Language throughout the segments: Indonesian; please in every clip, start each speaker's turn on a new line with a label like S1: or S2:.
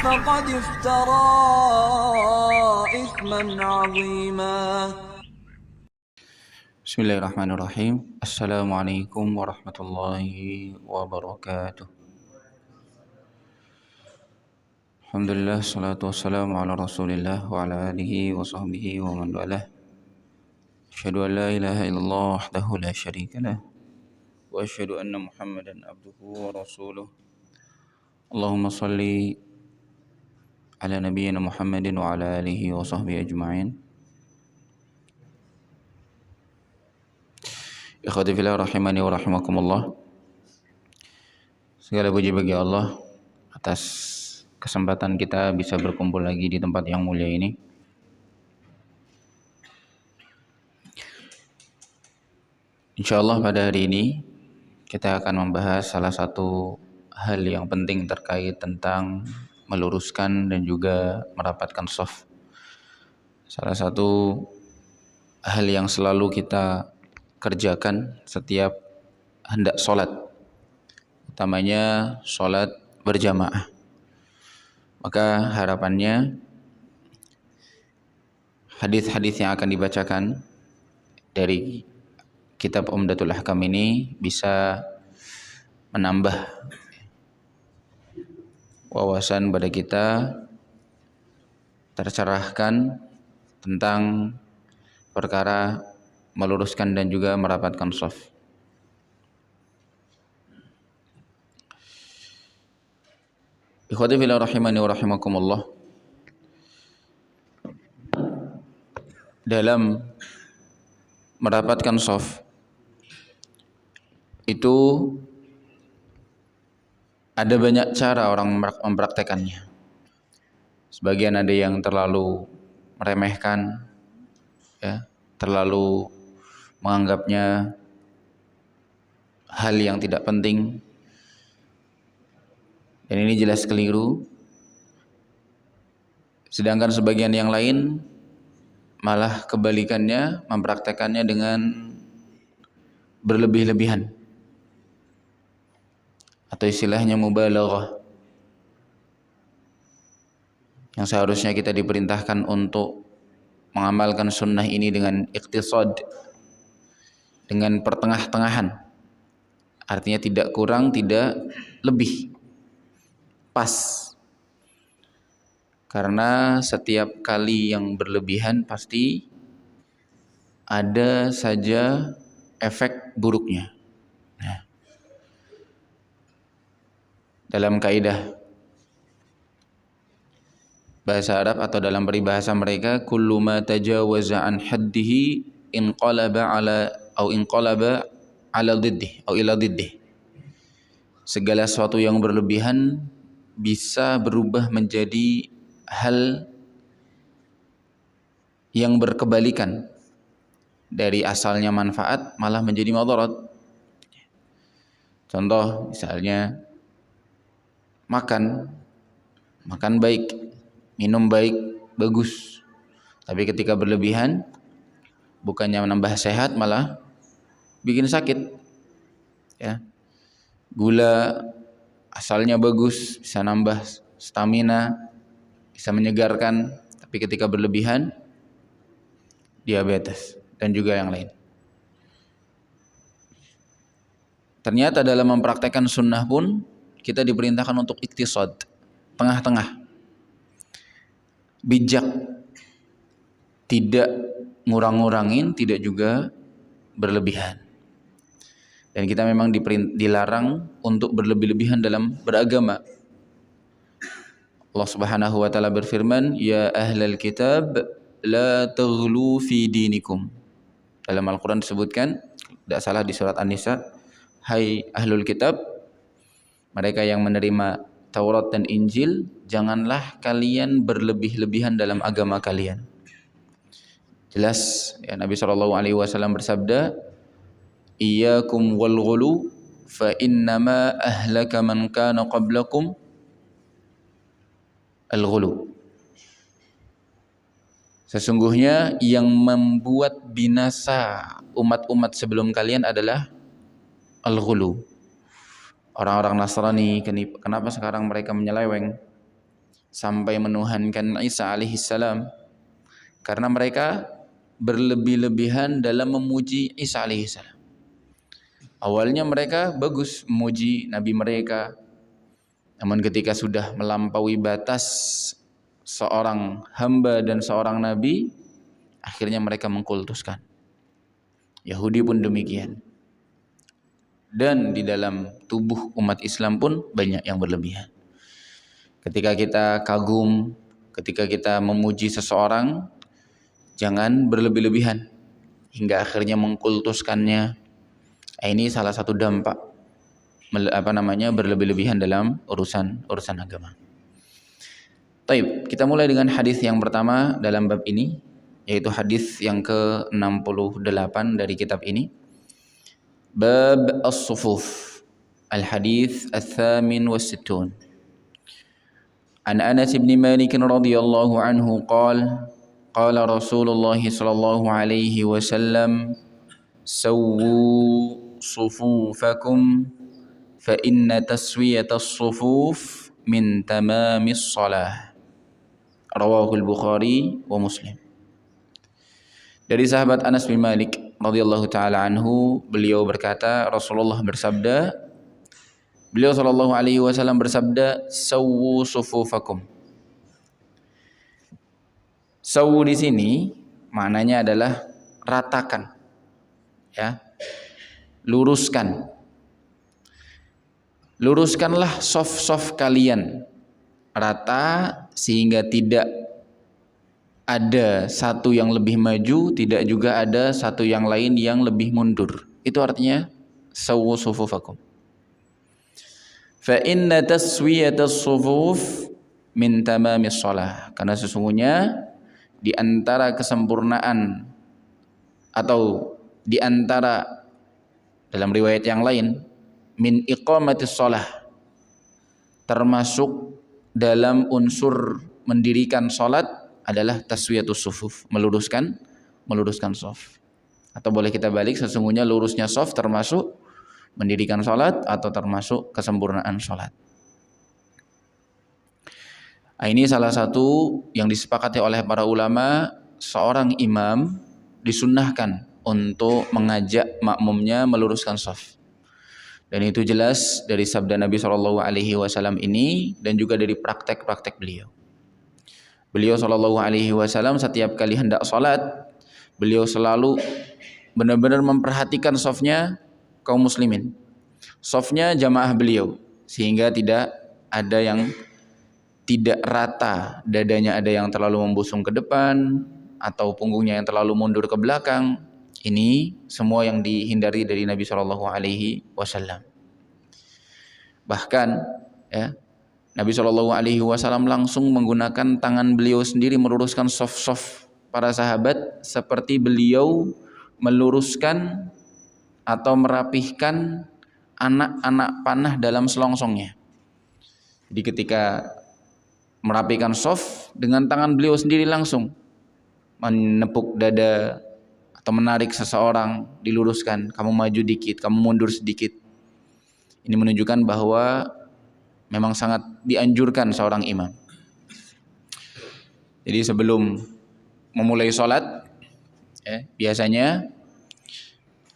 S1: فقد افترى إثما عظيما.
S2: Bismillahirrahmanirrahim. Assalamualaikum warahmatullahi wabarakatuh. Alhamdulillah, salatu wassalamu ala rasulillah wa ala alihi wa sahbihi wa man walah. Asyhadu an la ilaha illallah wahdahu la syarika lah wa asyhadu anna Muhammadan abduhu wa rasuluh. Allahumma salli ala nabiyyina Muhammadin wa ala alihi wa sahbihi ajma'in. Ikhwati fillah rahimani wa rahimakumullah. Segala puji bagi Allah atas kesempatan kita bisa berkumpul lagi di tempat yang mulia ini. Insyaallah pada hari ini kita akan membahas salah satu hal yang penting terkait tentang meluruskan dan juga merapatkan shaf. Salah satu hal yang selalu kita kerjakan setiap hendak sholat, utamanya sholat berjamaah. Maka harapannya hadis-hadis yang akan dibacakan dari kitab Umdatul Ahkam ini bisa menambah wawasan pada kita, tercerahkan tentang perkara meluruskan dan juga merapatkan shaf. Ikhwati fillah rahimani wa rahimakumullah. Dalam merapatkan shaf itu ada banyak cara orang mempraktekannya. Sebagian ada yang terlalu meremehkan, ya, terlalu menganggapnya hal yang tidak penting, dan ini jelas keliru. Sedangkan sebagian yang lain malah kebalikannya, mempraktekannya dengan berlebih-lebihan, atau istilahnya mubalaghah, yang seharusnya kita diperintahkan untuk mengamalkan sunnah ini dengan iqtisad, dengan pertengah-tengahan, artinya tidak kurang tidak lebih, pas. Karena setiap kali yang berlebihan pasti ada saja efek buruknya. Nah, dalam kaidah bahasa Arab atau dalam peribahasa mereka, kullu ma tajawaza an haddihi inqalaba ala diddih atau ila diddih. Segala sesuatu yang berlebihan bisa berubah menjadi hal yang berkebalikan dari asalnya manfaat, malah menjadi madarat. Contoh misalnya makan baik, minum baik, bagus, tapi ketika berlebihan bukannya menambah sehat malah bikin sakit, ya. Gula asalnya bagus, bisa nambah stamina, bisa menyegarkan, tapi ketika berlebihan diabetes dan juga yang lain. Ternyata dalam mempraktekkan sunnah pun kita diperintahkan untuk iktisad, tengah-tengah, bijak, tidak ngurang-ngurangin, tidak juga berlebihan. Dan kita memang dilarang untuk berlebih-lebihan dalam beragama. Allah Subhanahu wa taala berfirman, "Ya ahlal kitab, la taghlu fi dinikum." Dalam Al-Qur'an disebutkan, tidak salah di surat An-Nisa, hai ahlul kitab, mereka yang menerima Taurat dan Injil, janganlah kalian berlebih-lebihan dalam agama kalian. Jelas ya, Nabi SAW bersabda, iyyakum wal ghulu fa innama ahlaka man kana qablakum al-ghulu. Sesungguhnya yang membuat binasa umat-umat sebelum kalian adalah al-ghulu. Orang-orang Nasrani, kenapa sekarang mereka menyeleweng? sampai menuhankan Isa alaihissalam, karena mereka berlebih-lebihan dalam memuji Isa alaihissalam. Awalnya mereka bagus memuji Nabi mereka, namun ketika sudah melampaui batas seorang hamba dan seorang Nabi, akhirnya mereka mengkultuskan. Yahudi pun demikian. Dan di dalam tubuh umat Islam pun banyak yang berlebihan. Ketika kita kagum, ketika kita memuji seseorang, jangan berlebih-lebihan hingga akhirnya mengkultuskannya. Ini salah satu dampak berlebih-lebihan dalam urusan agama. Taib, kita mulai dengan hadis yang pertama dalam bab ini, yaitu hadis yang ke-68 dari kitab ini. Bab as-sufuf, al-hadis al-thamin was-sittun. An Anas bin Malik radhiyallahu anhu qala qala Rasulullah sallallahu alaihi wasallam sawwu sufufakum fa inna taswiyatas sufuf min tamamis shalah. Rawahul Bukhari wa Muslim. Dari sahabat Anas bin Malik radhiyallahu taala anhu, beliau berkata, Rasulullah bersabda, beliau sallallahu alaihi wasallam bersabda, sawwu sufufakum. Sawwu di sini maknanya adalah ratakan, ya, luruskan. Luruskanlah saf-saf kalian rata sehingga tidak ada satu yang lebih maju, tidak juga ada satu yang lain yang lebih mundur. Itu artinya sawwu sufufakum. Fa inna taswiyatas sufuf min tamamis shalah. Karena sesungguhnya di antara kesempurnaan atau di antara dalam riwayat yang lain min iqamatis shalah, termasuk dalam unsur mendirikan salat adalah taswiyatus sufuf, meluruskan shaf. Atau boleh kita balik, sesungguhnya lurusnya shaf termasuk mendirikan salat atau termasuk kesempurnaan salat. Ini salah satu yang disepakati oleh para ulama, seorang imam disunnahkan untuk mengajak makmumnya meluruskan shaf. Dan itu jelas dari sabda Nabi SAW ini dan juga dari praktek-praktek beliau. Beliau SAW setiap kali hendak sholat, beliau selalu benar-benar memperhatikan shafnya kaum muslimin, shafnya jamaah beliau, sehingga tidak ada yang tidak rata, dadanya ada yang terlalu membusung ke depan atau punggungnya yang terlalu mundur ke belakang. Ini semua yang dihindari dari Nabi SAW. Bahkan, ya, Nabi SAW langsung menggunakan tangan beliau sendiri meluruskan shaf-shaf para sahabat, seperti beliau meluruskan atau merapihkan anak-anak panah dalam selongsongnya. Jadi ketika merapikan shaf, dengan tangan beliau sendiri langsung menepuk dada atau menarik seseorang, diluruskan, kamu maju dikit, kamu mundur sedikit. Ini menunjukkan bahwa memang sangat dianjurkan seorang imam. Jadi sebelum memulai sholat, biasanya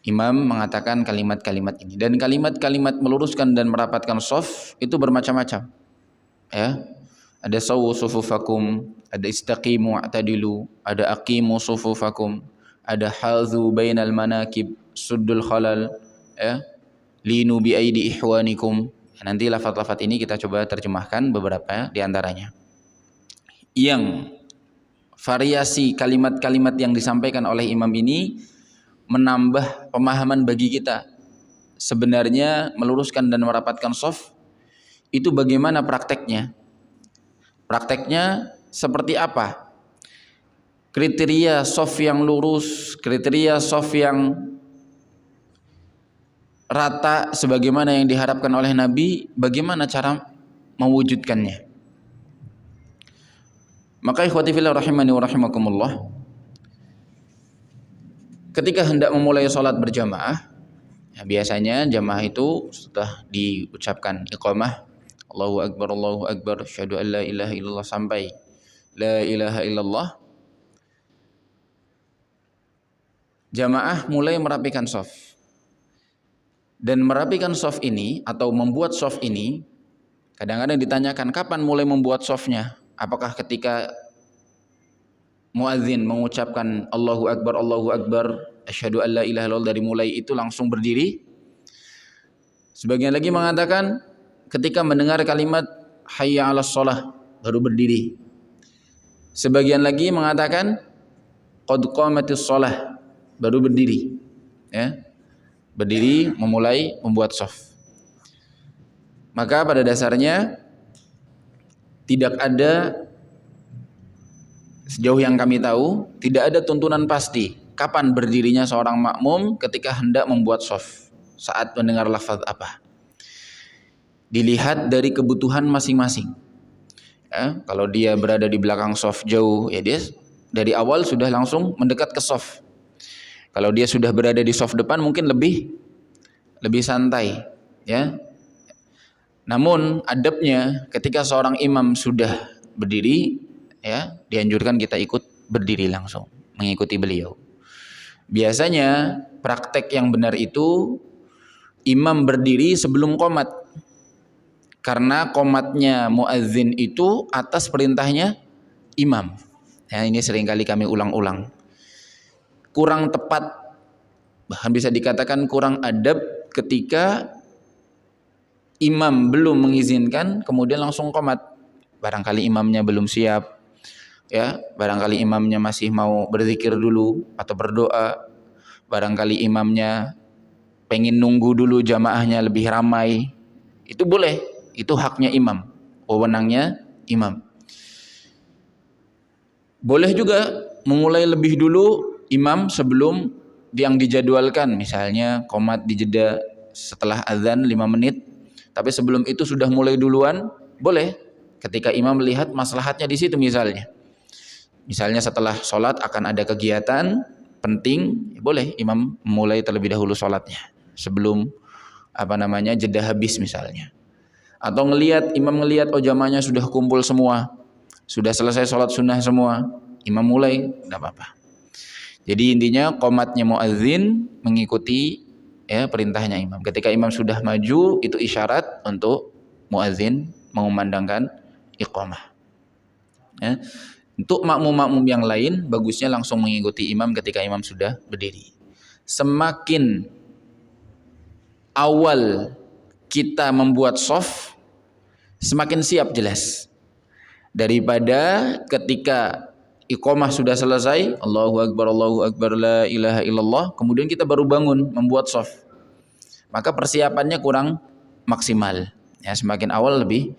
S2: imam mengatakan kalimat-kalimat ini. Dan kalimat-kalimat meluruskan dan merapatkan shaf itu bermacam-macam. Ya, ada sawwu sufufakum, ada istaqimu wa'tadilu, ada aqimu sufufakum, ada halzu bainal manakib, suddul khalal, ya, linu bi aidi ihwanikum. Nanti lafaz-lafaz ini kita coba terjemahkan beberapa di antaranya. Yang variasi kalimat-kalimat yang disampaikan oleh imam ini menambah pemahaman bagi kita. Sebenarnya meluruskan dan merapatkan shaf itu bagaimana prakteknya? Prakteknya seperti apa? Kriteria shaf yang lurus, kriteria shaf yang rata sebagaimana yang diharapkan oleh Nabi, bagaimana cara mewujudkannya? Maka ikhwati fillah rahimani wa rahimakumullah, ketika hendak memulai sholat berjamaah, ya biasanya jamaah itu setelah diucapkan iqamah, Allahu Akbar, asyhadu an la ilaha illallah sampai la ilaha illallah, jamaah mulai merapikan shaf. Dan merapikan shaf ini atau membuat shaf ini kadang-kadang ditanyakan kapan mulai membuat shafnya? Apakah ketika muadzin mengucapkan Allahu Akbar, asyhadu an la ilaha illallah dari mulai itu langsung berdiri? Sebagian lagi mengatakan ketika mendengar kalimat hayya 'alas shalah baru berdiri. Sebagian lagi mengatakan qad qamatis shalah baru berdiri. Ya. Berdiri memulai membuat shaf. Maka pada dasarnya tidak ada, sejauh yang kami tahu, tidak ada tuntunan pasti kapan berdirinya seorang makmum ketika hendak membuat shaf, saat mendengar lafaz apa. Dilihat dari kebutuhan masing-masing. Ya, kalau dia berada di belakang shaf jauh, ya dia dari awal sudah langsung mendekat ke shaf. Kalau dia sudah berada di shaf depan mungkin lebih santai, ya. Namun adabnya ketika seorang imam sudah berdiri, ya, dianjurkan kita ikut berdiri langsung, mengikuti beliau. Biasanya praktek yang benar itu imam berdiri sebelum qomat. Karena qomatnya muadzin itu atas perintahnya imam. Ya, ini seringkali kami ulang-ulang. Kurang tepat, bahkan bisa dikatakan kurang adab ketika imam belum mengizinkan kemudian langsung qomat. Barangkali imamnya belum siap, ya, barangkali imamnya masih mau berzikir dulu atau berdoa, barangkali imamnya pengen nunggu dulu jamaahnya lebih ramai. Itu boleh, itu haknya imam, wewenangnya imam. Boleh juga memulai lebih dulu imam sebelum yang dijadwalkan, misalnya qomat dijeda setelah azan 5 menit, tapi sebelum itu sudah mulai duluan, boleh. Ketika imam melihat maslahatnya di situ misalnya. Misalnya setelah sholat akan ada kegiatan penting, boleh imam mulai terlebih dahulu sholatnya sebelum jeda habis misalnya. Atau imam ngelihat oh jamaahnya sudah kumpul semua, sudah selesai sholat sunnah semua, imam mulai, tidak apa-apa. Jadi intinya qomatnya muadzin mengikuti, ya, perintahnya imam. Ketika imam sudah maju, itu isyarat untuk muadzin mengumandangkan iqamah. Ya. Untuk makmum-makmum yang lain, bagusnya langsung mengikuti imam ketika imam sudah berdiri. Semakin awal kita membuat shaf, semakin siap jelas. Daripada ketika iqamah sudah selesai, Allahu Akbar, la ilaha illallah, kemudian kita baru bangun membuat shaf. Maka persiapannya kurang maksimal. Ya, semakin awal lebih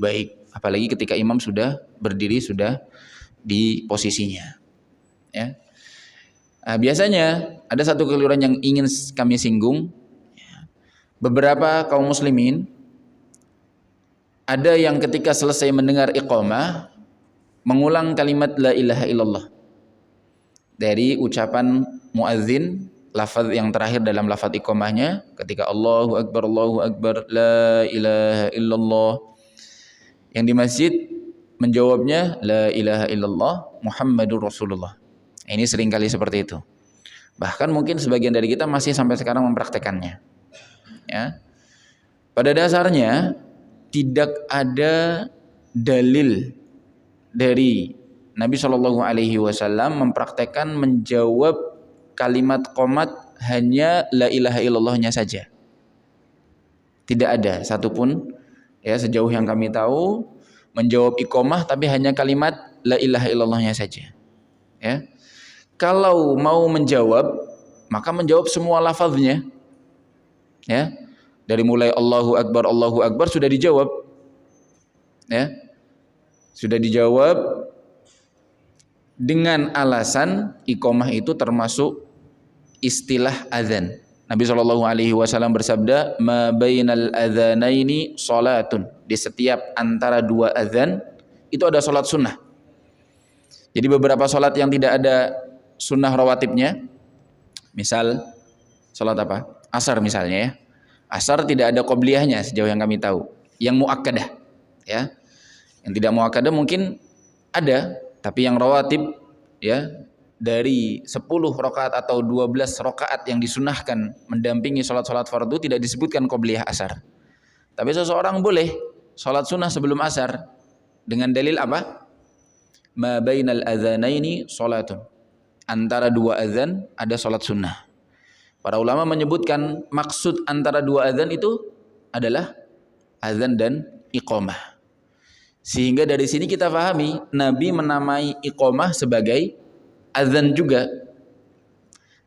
S2: baik. Apalagi ketika imam sudah berdiri, sudah di posisinya. Ya. Nah, biasanya ada satu kekeliruan yang ingin kami singgung. Beberapa kaum muslimin ada yang ketika selesai mendengar iqamah mengulang kalimat la ilaha illallah dari ucapan muadzin, lafaz yang terakhir dalam lafaz iqamahnya ketika Allahu Akbar la ilaha illallah. Yang di masjid menjawabnya la ilaha illallah Muhammadur Rasulullah. Ini seringkali seperti itu. Bahkan mungkin sebagian dari kita masih sampai sekarang mempraktekannya. Ya. Pada dasarnya tidak ada dalil dari Nabi Shallallahu Alaihi Wasallam mempraktekkan menjawab kalimat qomat hanya la ilaha illallahnya saja. Tidak ada satupun, ya, sejauh yang kami tahu menjawab iqamah tapi hanya kalimat la ilaha illallahnya saja. Ya. Kalau mau menjawab, maka menjawab semua lafaznya. Ya. Dari mulai Allahu Akbar sudah dijawab. Ya. Sudah dijawab dengan alasan iqamah itu termasuk istilah azan. Nabi Shallallahu Alaihi Wasallam bersabda, "Ma bainal adzanaini salatun." Di setiap antara dua azan itu ada salat sunnah. Jadi beberapa salat yang tidak ada sunnah rawatibnya, misal salat apa? Asar misalnya, ya. Asar tidak ada qobliyahnya sejauh yang kami tahu. yang muakkadah, ya. Yang tidak muakkadah mungkin ada, tapi yang rawatib, ya, dari 10 rakaat atau 12 rakaat yang disunahkan mendampingi salat-salat fardu tidak disebutkan qobliyah asar. Tapi seseorang boleh salat sunnah sebelum asar dengan dalil apa? Ma bainal adzanaini salatun. Antara dua azan ada salat sunnah. Para ulama menyebutkan maksud antara dua azan itu adalah azan dan iqamah. Sehingga dari sini kita pahami Nabi menamai iqamah sebagai azan juga.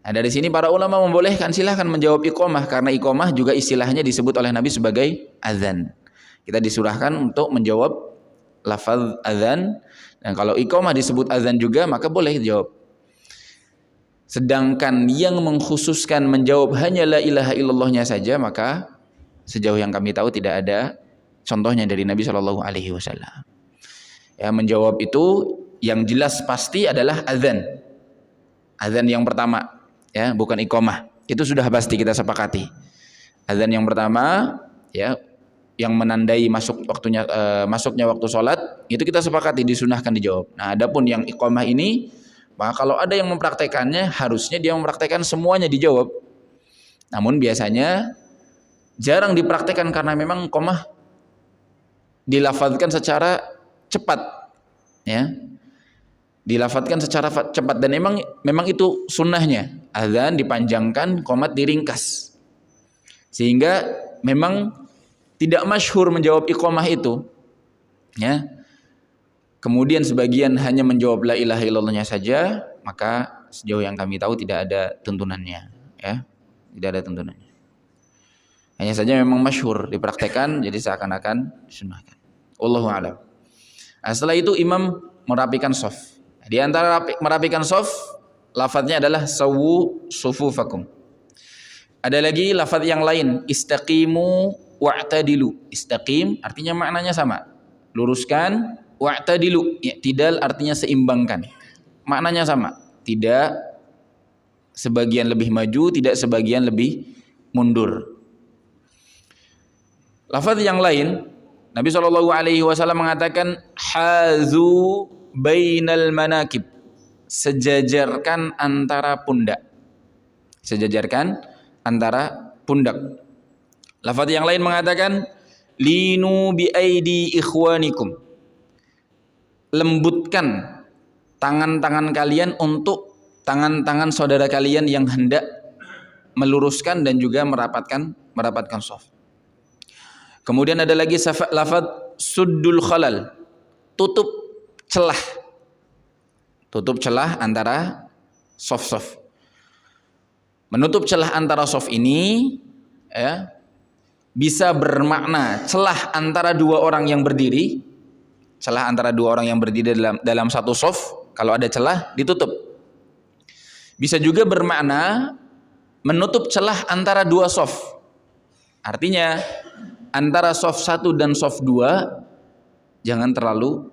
S2: Nah, dari sini para ulama membolehkan silahkan menjawab iqamah karena iqamah juga istilahnya disebut oleh Nabi sebagai azan. Kita disurahkan untuk menjawab lafaz azan, dan kalau iqamah disebut azan juga maka boleh dijawab. Sedangkan yang mengkhususkan menjawab hanya la ilaha illallahnya saja, maka sejauh yang kami tahu tidak ada contohnya dari Nabi Shallallahu Alaihi Wasallam. Ya, menjawab itu yang jelas pasti adalah azan. Azan yang pertama, ya, bukan iqamah. Itu sudah pasti kita sepakati. Azan yang pertama, ya, yang menandai masuknya waktu sholat, itu kita sepakati disunahkan dijawab. Nah, adapun yang iqamah ini, maka kalau ada yang mempraktekannya, harusnya dia mempraktekkan semuanya dijawab. Namun biasanya jarang dipraktekkan karena memang iqamah dilafadzkan secara cepat, ya, dilafadzkan secara cepat, dan memang itu sunnahnya. Azan dipanjangkan, qomat diringkas, sehingga memang tidak masyhur menjawab iqamah itu, ya. Kemudian sebagian hanya menjawab la ilaha illallahnya saja, maka sejauh yang kami tahu tidak ada tuntunannya, ya, tidak ada tuntunannya. Hanya saja memang masyhur dipraktekkan, jadi seakan-akan disunahkan. Wallahu a'lam. Nah, setelah itu imam merapikan shaf. Di antara merapikan shaf, lafadznya adalah sawu sufufakum. Ada lagi lafadz yang lain, istaqimu wa'tadilu. Istaqim artinya maknanya sama, luruskan. Wa'tadilu, i'tidal artinya seimbangkan. Maknanya sama, tidak sebagian lebih maju, tidak sebagian lebih mundur. Lafadz yang lain, Nabi Shallallahu Alaihi Wasallam mengatakan hazu bainal manakib, sejajarkan antara pundak, sejajarkan antara pundak. Lafadz yang lain mengatakan linu bi aidi ikhwanikum, lembutkan tangan-tangan kalian untuk tangan-tangan saudara kalian yang hendak meluruskan dan juga merapatkan shaf. Kemudian ada lagi lafadz suddul khalal, tutup celah antara shaf. Menutup celah antara shaf ini, ya, bisa bermakna celah antara dua orang yang berdiri, dalam satu shaf, kalau ada celah ditutup. Bisa juga bermakna menutup celah antara dua shaf. Artinya antara shaf 1 dan shaf 2 jangan terlalu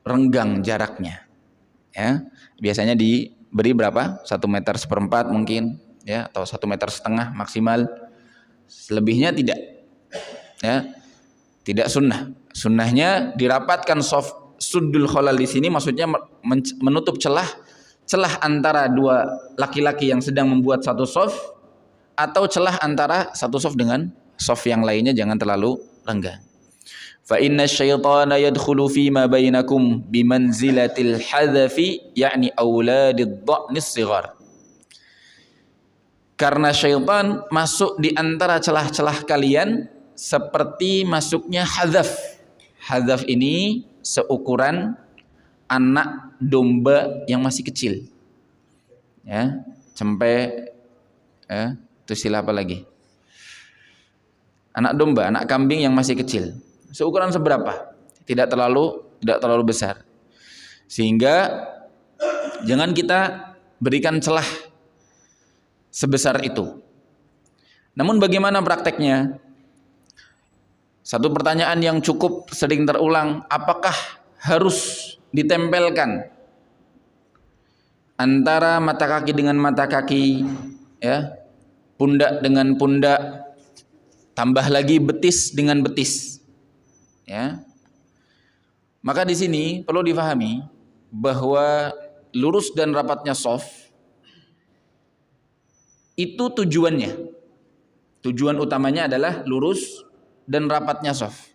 S2: renggang jaraknya, ya. Biasanya diberi berapa? 1,4 meter mungkin, ya, atau 1,5 meter maksimal. Selebihnya tidak, ya, tidak sunnah. Sunnahnya dirapatkan shaf. Suddul khalal di sini maksudnya menutup celah antara dua laki-laki yang sedang membuat satu shaf, atau celah antara satu shaf dengan shaf yang lainnya jangan terlalu renggang. Fa inna syaitana yadkhulu fi ma bainakum bimanzilatil hadzafi, yakni auladid dha'nis shighar. Karena syaitan masuk di antara celah-celah kalian seperti masuknya hadzaf. Hadzaf ini seukuran anak domba yang masih kecil, ya, cempe, ya, itu istilah apa lagi? Anak domba, anak kambing yang masih kecil. Seukuran seberapa? Tidak terlalu besar. Sehingga jangan kita berikan celah sebesar itu. Namun bagaimana prakteknya? Satu pertanyaan yang cukup sering terulang, apakah harus ditempelkan antara mata kaki dengan mata kaki, ya, pundak dengan pundak, tambah lagi betis dengan betis. Ya. Maka di sini perlu difahami bahwa lurus dan rapatnya shaf itu tujuannya. Tujuan utamanya adalah lurus dan rapatnya shaf.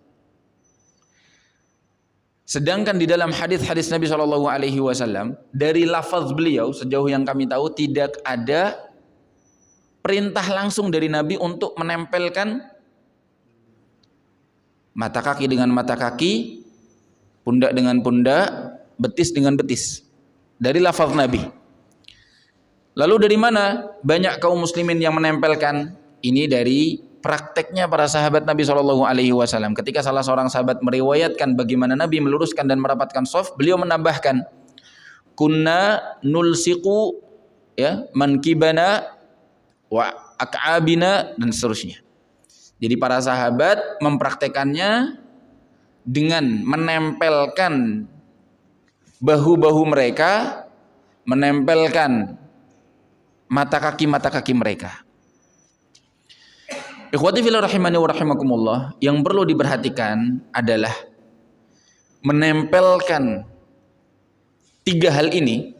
S2: Sedangkan di dalam hadis-hadis Nabi SAW dari lafaz beliau sejauh yang kami tahu tidak ada perintah langsung dari Nabi untuk menempelkan mata kaki dengan mata kaki, pundak dengan pundak, betis dengan betis. Dari lafaz Nabi. Lalu dari mana banyak kaum muslimin yang menempelkan? Ini dari prakteknya para sahabat Nabi SAW. Ketika salah seorang sahabat meriwayatkan bagaimana Nabi meluruskan dan merapatkan shaf, beliau menambahkan, kunna nulsiqu ya mankibana wa ak'abina dan seterusnya. Jadi para sahabat mempraktekannya dengan menempelkan bahu-bahu mereka, menempelkan mata kaki mereka. Ikhwati fillah rahimani wa rahimakumullah, yang perlu diperhatikan adalah menempelkan tiga hal ini,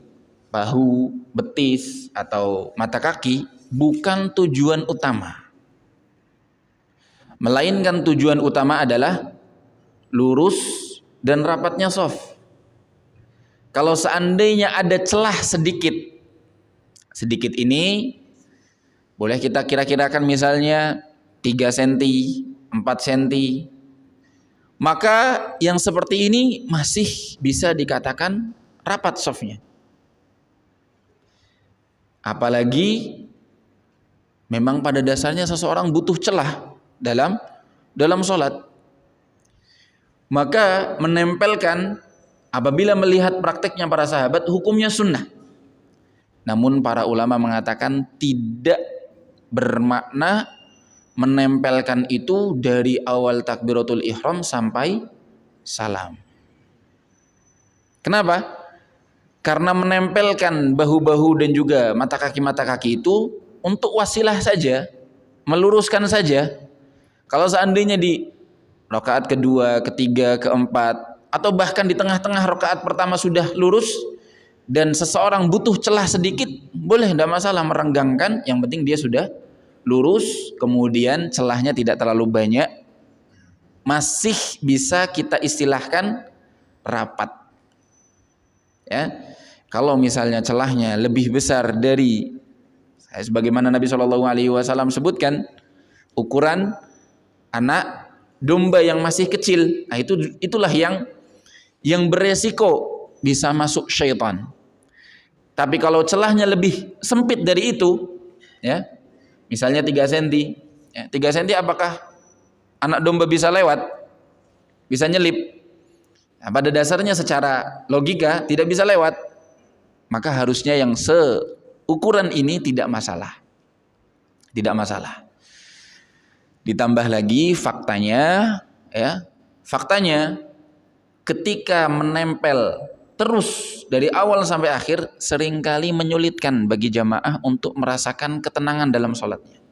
S2: bahu, betis, atau mata kaki, bukan tujuan utama. Melainkan tujuan utama adalah lurus dan rapatnya shaf. Kalau seandainya ada celah sedikit ini boleh kita kira-kirakan misalnya 3 cm, 4 cm, maka yang seperti ini masih bisa dikatakan rapat shafnya. Apalagi memang pada dasarnya seseorang butuh celah dalam sholat, maka menempelkan apabila melihat prakteknya para sahabat hukumnya sunnah. Namun para ulama mengatakan tidak bermakna menempelkan itu dari awal takbiratul ihram sampai salam. Kenapa? Karena menempelkan bahu-bahu dan juga mata kaki itu untuk wasilah saja, meluruskan saja. Kalau seandainya di rakaat kedua, ketiga, keempat, atau bahkan di tengah-tengah rakaat pertama sudah lurus dan seseorang butuh celah sedikit, boleh, tidak masalah merenggangkan, yang penting dia sudah lurus, kemudian celahnya tidak terlalu banyak, masih bisa kita istilahkan rapat. Ya, kalau misalnya celahnya lebih besar dari, sebagaimana Nabi SAW sebutkan, ukuran anak domba yang masih kecil, nah itulah yang beresiko bisa masuk syaitan. Tapi kalau celahnya lebih sempit dari itu, ya, misalnya 3 cm, ya, 3 cm apakah anak domba bisa lewat? Bisa nyelip? Nah, pada dasarnya secara logika tidak bisa lewat. Maka harusnya yang seukuran ini tidak masalah. Tidak masalah. Ditambah lagi faktanya, ya, faktanya ketika menempel terus dari awal sampai akhir seringkali menyulitkan bagi jamaah untuk merasakan ketenangan dalam sholatnya.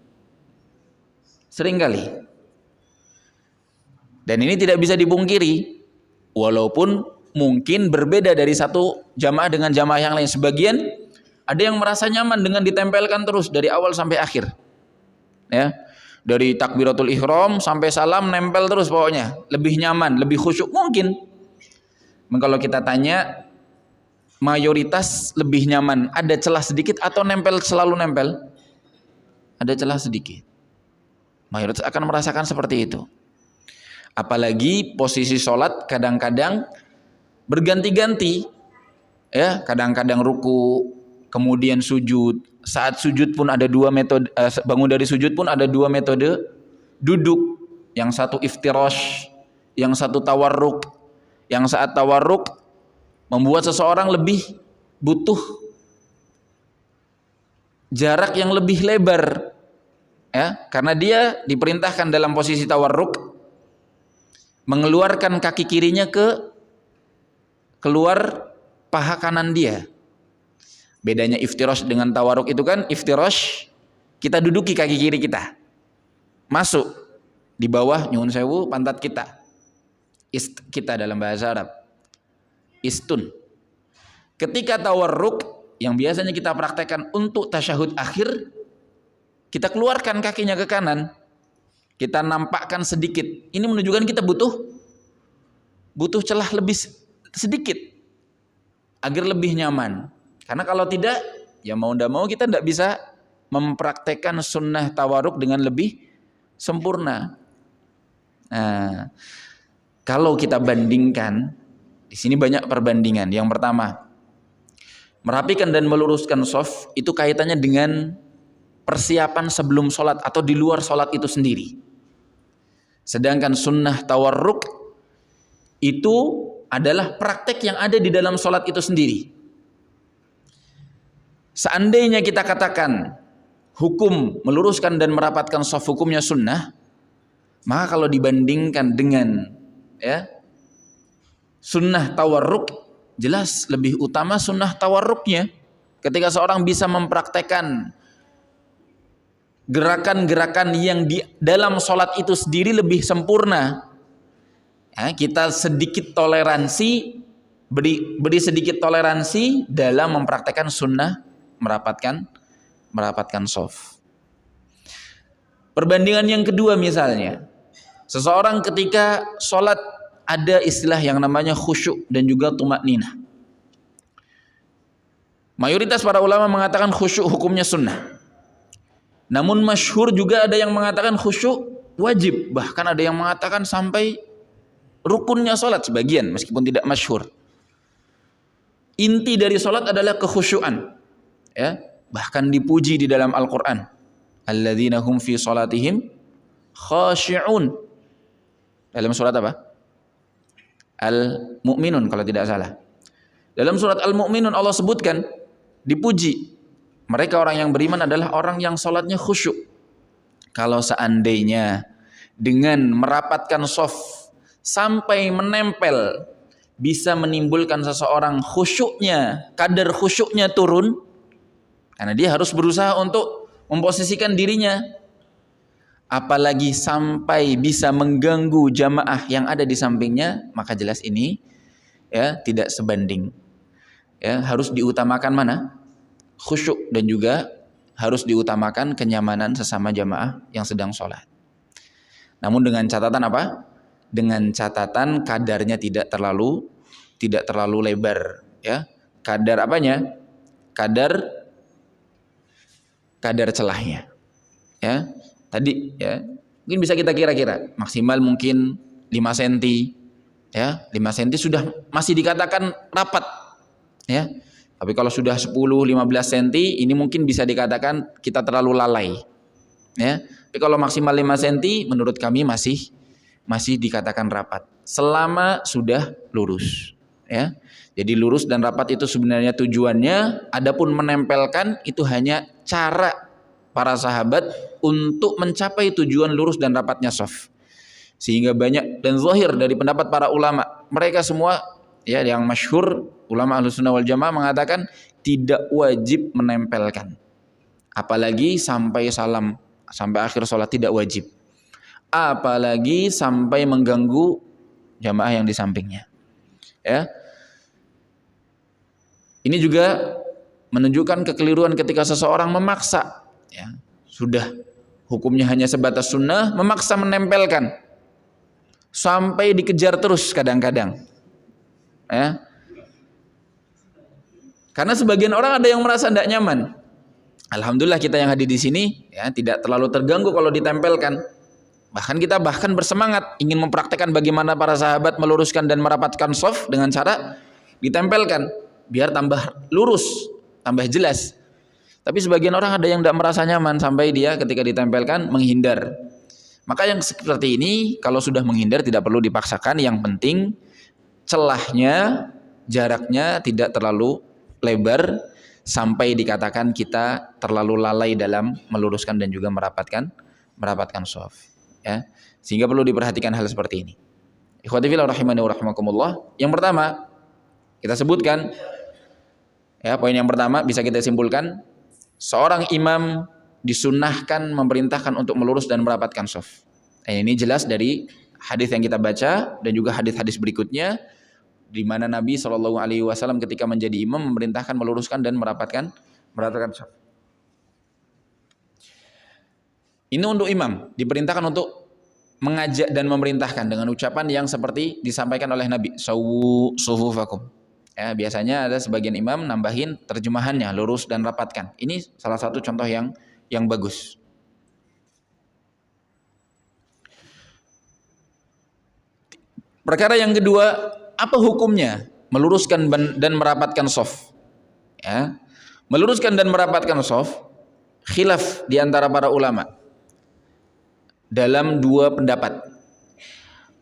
S2: Seringkali. Dan ini tidak bisa dipungkiri, walaupun mungkin berbeda dari satu jamaah dengan jamaah yang lain. Sebagian ada yang merasa nyaman dengan ditempelkan terus dari awal sampai akhir. Ya, dari takbiratul ihram sampai salam nempel terus pokoknya, lebih nyaman, lebih khusyuk mungkin. Kalau kita tanya, mayoritas lebih nyaman ada celah sedikit atau nempel, selalu nempel? Ada celah sedikit. Mayoritas akan merasakan seperti itu. Apalagi posisi sholat kadang-kadang berganti-ganti, ya, kadang-kadang ruku, kemudian sujud. Saat sujud pun ada dua metode, bangun dari sujud pun ada dua metode duduk. Yang satu iftirash, yang satu tawarruk. Yang saat tawarruk membuat seseorang lebih butuh jarak yang lebih lebar, ya, karena dia diperintahkan dalam posisi tawarruk mengeluarkan kaki kirinya keluar paha kanan dia. Bedanya iftirash dengan tawarruk itu kan, iftirash kita duduki kaki kiri kita masuk, Di bawah nyuwun sewu pantat kita. Ist kita dalam bahasa Arab. Istun. Ketika tawarruk yang biasanya kita praktekkan untuk tasyahud akhir, kita keluarkan kakinya ke kanan. Kita nampakkan sedikit. Ini menunjukkan kita butuh celah lebih sedikit agar lebih nyaman. Karena kalau tidak, ya mau tidak mau kita tidak bisa mempraktekkan sunnah tawarruk dengan lebih sempurna. Nah, kalau kita bandingkan, di sini banyak perbandingan. Yang pertama, merapikan dan meluruskan shaf itu kaitannya dengan persiapan sebelum sholat atau di luar sholat itu sendiri. Sedangkan sunnah tawarruk itu adalah praktek yang ada di dalam sholat itu sendiri. Seandainya kita katakan hukum meluruskan dan merapatkan shaf hukumnya sunnah, maka kalau dibandingkan dengan sunnah tawarruk, jelas lebih utama sunnah tawarruknya. Ketika seorang bisa mempraktekkan gerakan-gerakan yang di dalam sholat itu sendiri lebih sempurna, kita sedikit toleransi, beri sedikit toleransi dalam mempraktekkan sunnah merapatkan shaf. Perbandingan yang kedua misalnya, seseorang ketika sholat ada istilah yang namanya khusyuk dan juga tumakninah. Mayoritas para ulama mengatakan khusyuk hukumnya sunnah. Namun masyhur juga ada yang mengatakan khusyuk wajib, bahkan ada yang mengatakan sampai rukunnya sholat sebagian, meskipun tidak masyhur. Inti dari sholat adalah kekhusyuan, bahkan dipuji di dalam Al-Quran. Alladzina hum fi sholatihim khashi'un. Dalam surat apa? Al-Mu'minun kalau tidak salah. Dalam surat Al-Mu'minun Allah sebutkan, dipuji mereka orang yang beriman adalah orang yang sholatnya khusyuk. Kalau seandainya dengan merapatkan shaf sampai menempel bisa menimbulkan seseorang khusyuknya, kadar khusyuknya turun, karena dia harus berusaha untuk memposisikan dirinya, apalagi sampai bisa mengganggu jamaah yang ada di sampingnya, maka jelas ini tidak sebanding. Harus diutamakan mana? Khusyuk, dan juga harus diutamakan kenyamanan sesama jamaah yang sedang sholat. Namun dengan catatan apa? Dengan catatan kadarnya tidak terlalu lebar, Kadar apanya? Kadar celahnya. Tadi mungkin bisa kita kira-kira maksimal mungkin 5 cm, 5 cm sudah masih dikatakan rapat, Tapi kalau sudah 10-15 cm ini mungkin bisa dikatakan kita terlalu lalai, Tapi kalau maksimal 5 cm menurut kami masih dikatakan rapat selama sudah lurus, Jadi lurus dan rapat itu sebenarnya tujuannya, adapun menempelkan itu hanya cara para sahabat untuk mencapai tujuan lurus dan rapatnya shaf. Sehingga banyak dan zahir dari pendapat para ulama, mereka semua yang masyhur ulama Ahlussunnah wal Jamaah mengatakan tidak wajib menempelkan. Apalagi sampai salam, sampai akhir sholat tidak wajib. Apalagi sampai mengganggu jamaah yang di sampingnya. Ini juga menunjukkan kekeliruan ketika seseorang memaksa, sudah hukumnya hanya sebatas sunnah, memaksa menempelkan sampai dikejar terus kadang-kadang, Karena sebagian orang ada yang merasa tidak nyaman. Alhamdulillah kita yang hadir di sini tidak terlalu terganggu kalau ditempelkan. Bahkan kita bersemangat ingin mempraktekkan bagaimana para sahabat meluruskan dan merapatkan shaf dengan cara ditempelkan biar tambah lurus, tambah jelas. Tapi sebagian orang ada yang tidak merasa nyaman sampai dia ketika ditempelkan menghindar. Maka yang seperti ini kalau sudah menghindar tidak perlu dipaksakan, yang penting celahnya, jaraknya tidak terlalu lebar sampai dikatakan kita terlalu lalai dalam meluruskan dan juga merapatkan shaf, Sehingga perlu diperhatikan hal seperti ini. Ikhwati fillah rahimani wa rahimakumullah. Yang pertama kita sebutkan, poin yang pertama bisa kita simpulkan, seorang imam disunnahkan, memerintahkan untuk melurus dan merapatkan shaf. Ini jelas dari hadis yang kita baca dan juga hadis-hadis berikutnya, di mana Nabi Shallallahu Alaihi Wasallam ketika menjadi imam memerintahkan meluruskan dan merapatkan saf. Ini untuk imam, diperintahkan untuk mengajak dan memerintahkan dengan ucapan yang seperti disampaikan oleh Nabi, sawu sufufakum. Ya, biasanya ada sebagian imam nambahin terjemahannya, lurus dan rapatkan. Ini salah satu contoh yang bagus. Perkara yang kedua, apa hukumnya meluruskan dan merapatkan shaf? Ya, meluruskan dan merapatkan shaf, khilaf di antara para ulama dalam dua pendapat.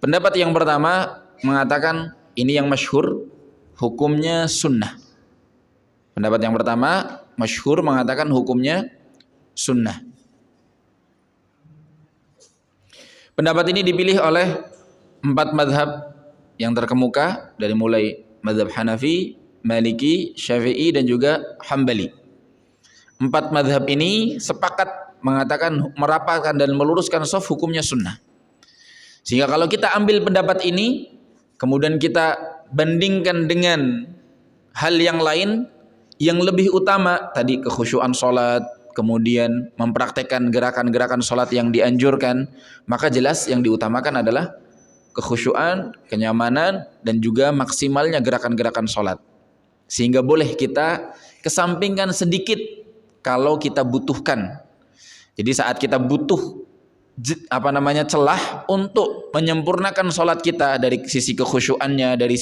S2: Pendapat yang pertama mengatakan ini yang masyhur, hukumnya sunnah. Pendapat yang pertama masyhur mengatakan hukumnya sunnah. Pendapat ini dipilih oleh 4 mazhab yang terkemuka, dari mulai mazhab Hanafi, Maliki, Syafi'i dan juga Hambali. 4 mazhab ini sepakat mengatakan merapatkan dan meluruskan shaf hukumnya sunnah. Sehingga kalau kita ambil pendapat ini, kemudian kita bandingkan dengan hal yang lain yang lebih utama, tadi kekhusyuan sholat, kemudian mempraktekkan gerakan-gerakan sholat yang dianjurkan, maka jelas yang diutamakan adalah kekhusyuan, kenyamanan, dan juga maksimalnya gerakan-gerakan sholat. Sehingga boleh kita kesampingkan sedikit kalau kita butuhkan. Jadi saat kita butuh celah untuk menyempurnakan sholat kita dari sisi kekhusyuannya, dari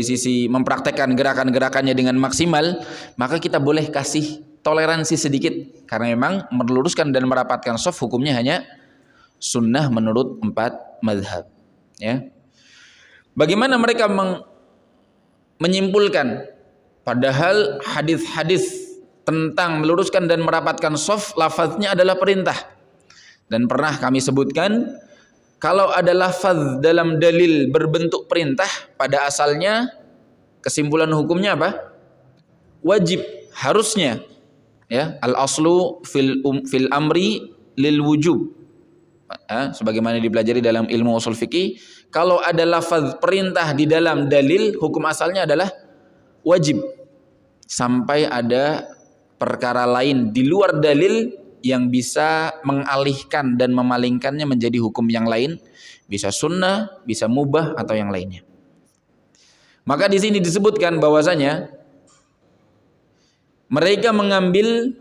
S2: sisi mempraktekkan gerakan-gerakannya dengan maksimal, maka kita boleh kasih toleransi sedikit, karena memang meluruskan dan merapatkan shaf hukumnya hanya sunnah menurut 4 mazhab. Ya. Bagaimana mereka menyimpulkan? Padahal hadis-hadis tentang meluruskan dan merapatkan shaf lafaznya adalah perintah. Dan pernah kami sebutkan, kalau ada lafaz dalam dalil berbentuk perintah, pada asalnya kesimpulan hukumnya apa? Wajib, harusnya. Ya, al-aslu fil amri lil wujub. Sebagaimana dipelajari dalam ilmu ushul fikih, kalau ada lafaz perintah di dalam dalil, hukum asalnya adalah wajib, sampai ada perkara lain di luar dalil yang bisa mengalihkan dan memalingkannya menjadi hukum yang lain, bisa sunnah, bisa mubah atau yang lainnya. Maka di sini disebutkan bahwasanya mereka mengambil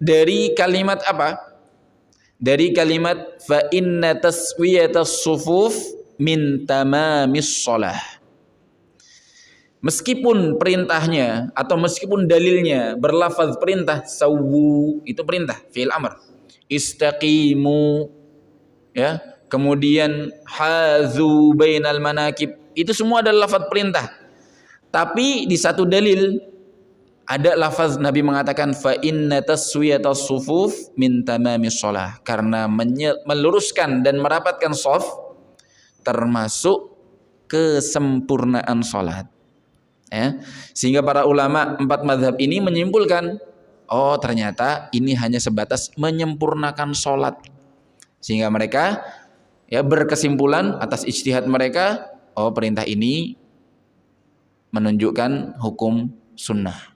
S2: dari kalimat apa? Dari kalimat fa inna taswiyatas sufuf min tamamis shalah. Meskipun perintahnya atau meskipun dalilnya berlafaz perintah, sawu itu perintah, fi'il amr. Istaqimu, ya. Kemudian hazu bainal manakib, itu semua adalah lafaz perintah. Tapi di satu dalil ada lafaz Nabi mengatakan fa inna taswiyatas sufuf min tamamis shalah, karena meluruskan dan merapatkan shaf termasuk kesempurnaan salat. Ya. Sehingga para ulama 4 mazhab ini menyimpulkan, oh ternyata ini hanya sebatas menyempurnakan salat. Sehingga mereka ya berkesimpulan atas ijtihad mereka, oh perintah ini menunjukkan hukum sunnah.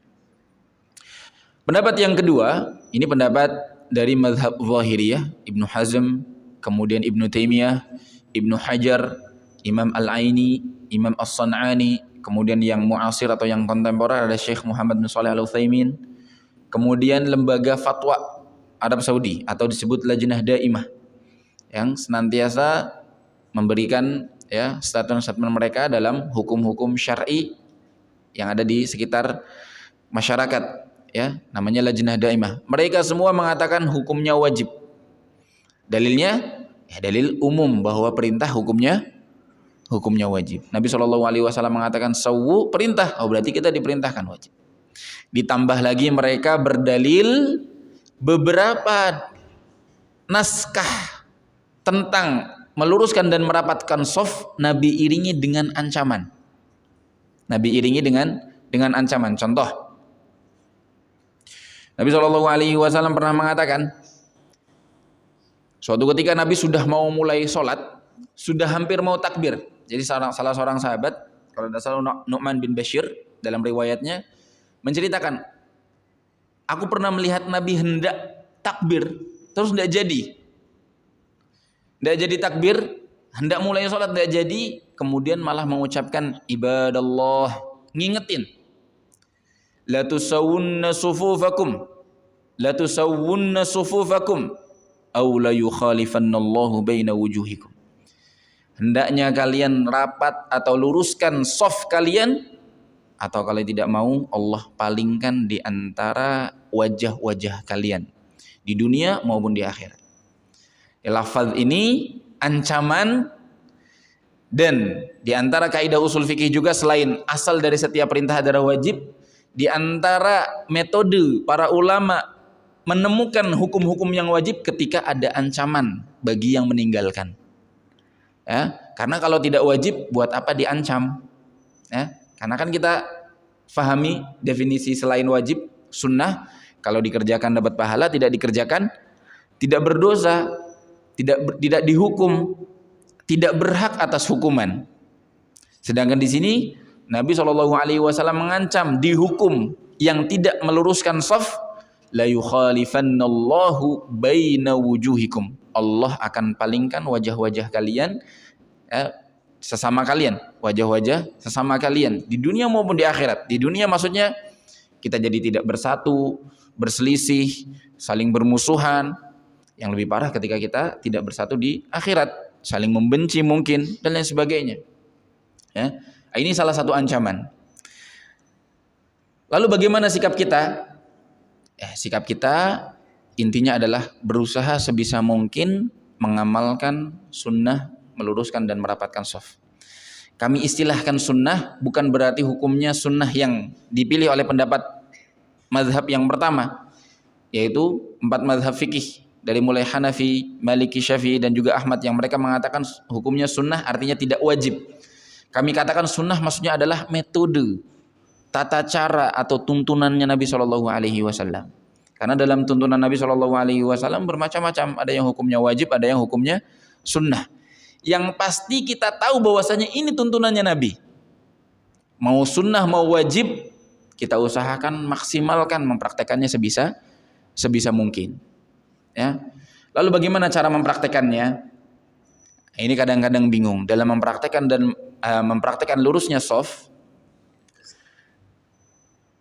S2: Pendapat yang kedua, ini pendapat dari mazhab Zahiriyah, Ibnu Hazm, kemudian Ibnu Taimiyah, Ibnu Hajar, Imam Al-Aini, Imam As-San'ani, kemudian yang muasir atau yang kontemporer ada Syekh Muhammad bin Shalih Al-Utsaimin, kemudian lembaga fatwa Arab Saudi atau disebut Lajnah Daimah yang senantiasa memberikan ya statement-statement mereka dalam hukum-hukum syar'i yang ada di sekitar masyarakat. Ya, namanya Lajnah Daimah. Mereka semua mengatakan hukumnya wajib. Dalilnya ya dalil umum bahwa perintah hukumnya wajib. Nabi SAW mengatakan sawu perintah, oh berarti kita diperintahkan wajib. Ditambah lagi mereka berdalil beberapa naskah tentang meluruskan dan merapatkan shaf Nabi iringi dengan ancaman. Nabi iringi dengan ancaman. Contoh, Nabi SAW pernah mengatakan, Suatu ketika Nabi sudah mau mulai sholat, sudah hampir mau takbir. Jadi salah seorang sahabat, kalau tidak salah Nu'man bin Bashir dalam riwayatnya menceritakan, aku pernah melihat Nabi hendak takbir, terus tidak jadi. Tidak jadi takbir, hendak mulai sholat tidak jadi, kemudian malah mengucapkan ibadallah, ngingetin. La tusawwunna sufufakum, la tusawwunna sufufakum, aw la yukhalifannallahu baina wujuhikum. Hendaknya kalian rapat atau luruskan shaf kalian, atau kalau tidak mau Allah palingkan di antara wajah-wajah kalian di dunia maupun di akhirat. Lafaz ini ancaman, dan di antara kaidah usul fikih juga selain asal dari setiap perintah adalah wajib, di antara metode para ulama menemukan hukum-hukum yang wajib ketika ada ancaman bagi yang meninggalkan. Ya, karena kalau tidak wajib buat apa diancam? Ya, karena kan kita fahami definisi selain wajib, sunnah, kalau dikerjakan dapat pahala, tidak dikerjakan tidak berdosa, tidak dihukum, tidak berhak atas hukuman. Sedangkan di sini Nabi SAW mengancam dihukum yang tidak meluruskan shaf, la yukhalifannallahu baina wujuhikum. Allah akan palingkan wajah-wajah kalian, sesama kalian, wajah-wajah sesama kalian di dunia maupun di akhirat. Di dunia maksudnya kita jadi tidak bersatu, berselisih, saling bermusuhan. Yang lebih parah ketika kita tidak bersatu di akhirat, saling membenci mungkin dan lain sebagainya. Ya, ini salah satu ancaman. Lalu bagaimana sikap kita? Sikap kita intinya adalah berusaha sebisa mungkin mengamalkan sunnah, meluruskan dan merapatkan shaf. Kami istilahkan sunnah bukan berarti hukumnya sunnah yang dipilih oleh pendapat mazhab yang pertama, yaitu 4 mazhab fikih dari mulai Hanafi, Maliki, Syafi'i dan juga Ahmad, yang mereka mengatakan hukumnya sunnah artinya tidak wajib. Kami katakan sunnah maksudnya adalah metode, tata cara atau tuntunannya Nabi SAW. Karena dalam tuntunan Nabi SAW bermacam-macam, ada yang hukumnya wajib, ada yang hukumnya sunnah. Yang pasti kita tahu bahwasanya ini tuntunannya Nabi. Mau sunnah mau wajib, kita usahakan maksimalkan mempraktekannya sebisa mungkin. Ya. Lalu bagaimana cara mempraktekannya? Ini kadang-kadang bingung dalam mempraktekkan dan mempraktekkan lurusnya shaf.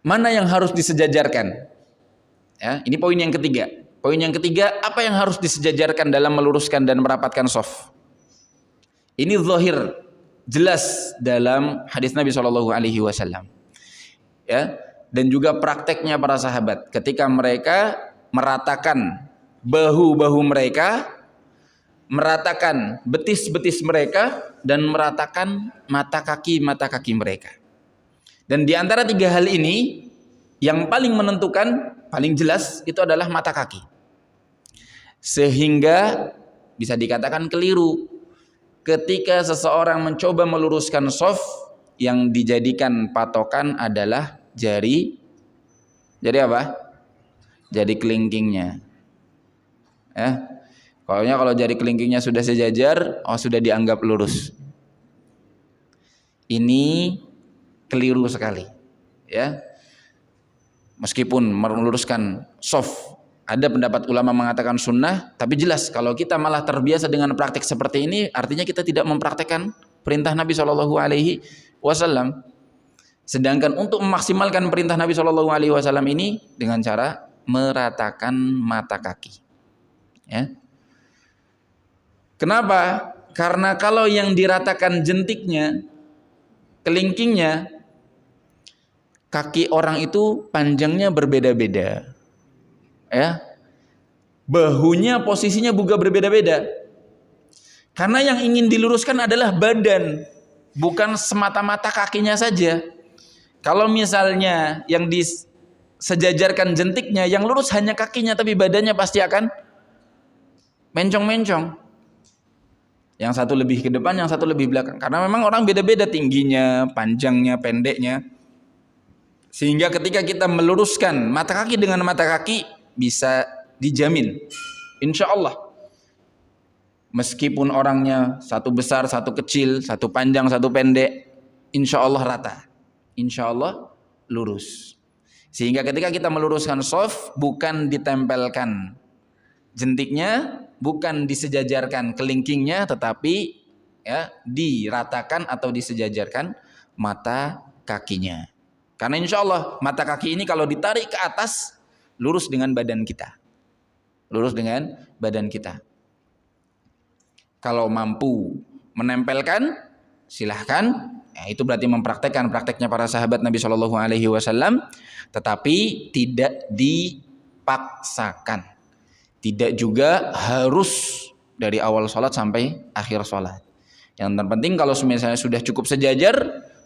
S2: Mana yang harus disejajarkan? Ya, ini poin yang ketiga. Poin yang ketiga, apa yang harus disejajarkan dalam meluruskan dan merapatkan shaf? Ini zahir, jelas dalam hadis Nabi SAW. Ya, dan juga prakteknya para sahabat ketika mereka meratakan bahu-bahu mereka, meratakan betis-betis mereka, dan meratakan mata kaki mereka. Dan di antara 3 hal ini yang paling menentukan, paling jelas itu adalah mata kaki. Sehingga bisa dikatakan keliru ketika seseorang mencoba meluruskan shaf yang dijadikan patokan adalah jari apa? Jari kelingkingnya. Kalau jari kelingkingnya sudah sejajar, sudah dianggap lurus. Ini keliru sekali. Ya. Meskipun meluruskan shaf, ada pendapat ulama mengatakan sunnah, tapi jelas kalau kita malah terbiasa dengan praktik seperti ini, artinya kita tidak mempraktekkan perintah Nabi SAW. Sedangkan untuk memaksimalkan perintah Nabi SAW ini dengan cara meratakan mata kaki. Ya. Kenapa? Karena kalau yang diratakan jentiknya, kelingkingnya, kaki orang itu panjangnya berbeda-beda. Ya. Bahunya posisinya juga berbeda-beda. Karena yang ingin diluruskan adalah badan, bukan semata-mata kakinya saja. Kalau misalnya yang disejajarkan jentiknya, yang lurus hanya kakinya, tapi badannya pasti akan mencong-mencong. Yang satu lebih ke depan, yang satu lebih belakang. Karena memang orang beda-beda tingginya, panjangnya, pendeknya. Sehingga ketika kita meluruskan mata kaki dengan mata kaki, bisa dijamin, insya Allah, Meskipun orangnya satu besar, satu kecil, satu panjang, satu pendek, insya Allah rata. Insya Allah lurus. Sehingga ketika kita meluruskan shaf, bukan ditempelkan jentiknya, bukan disejajarkan kelingkingnya, tetapi ya diratakan atau disejajarkan mata kakinya. Karena insya Allah mata kaki ini kalau ditarik ke atas, lurus dengan badan kita. Lurus dengan badan kita. Kalau mampu menempelkan, silahkan. Ya, itu berarti mempraktekkan prakteknya para sahabat Nabi Shallallahu Alaihi Wasallam, tetapi tidak dipaksakan. Tidak juga harus dari awal sholat sampai akhir sholat. Yang terpenting kalau misalnya sudah cukup sejajar,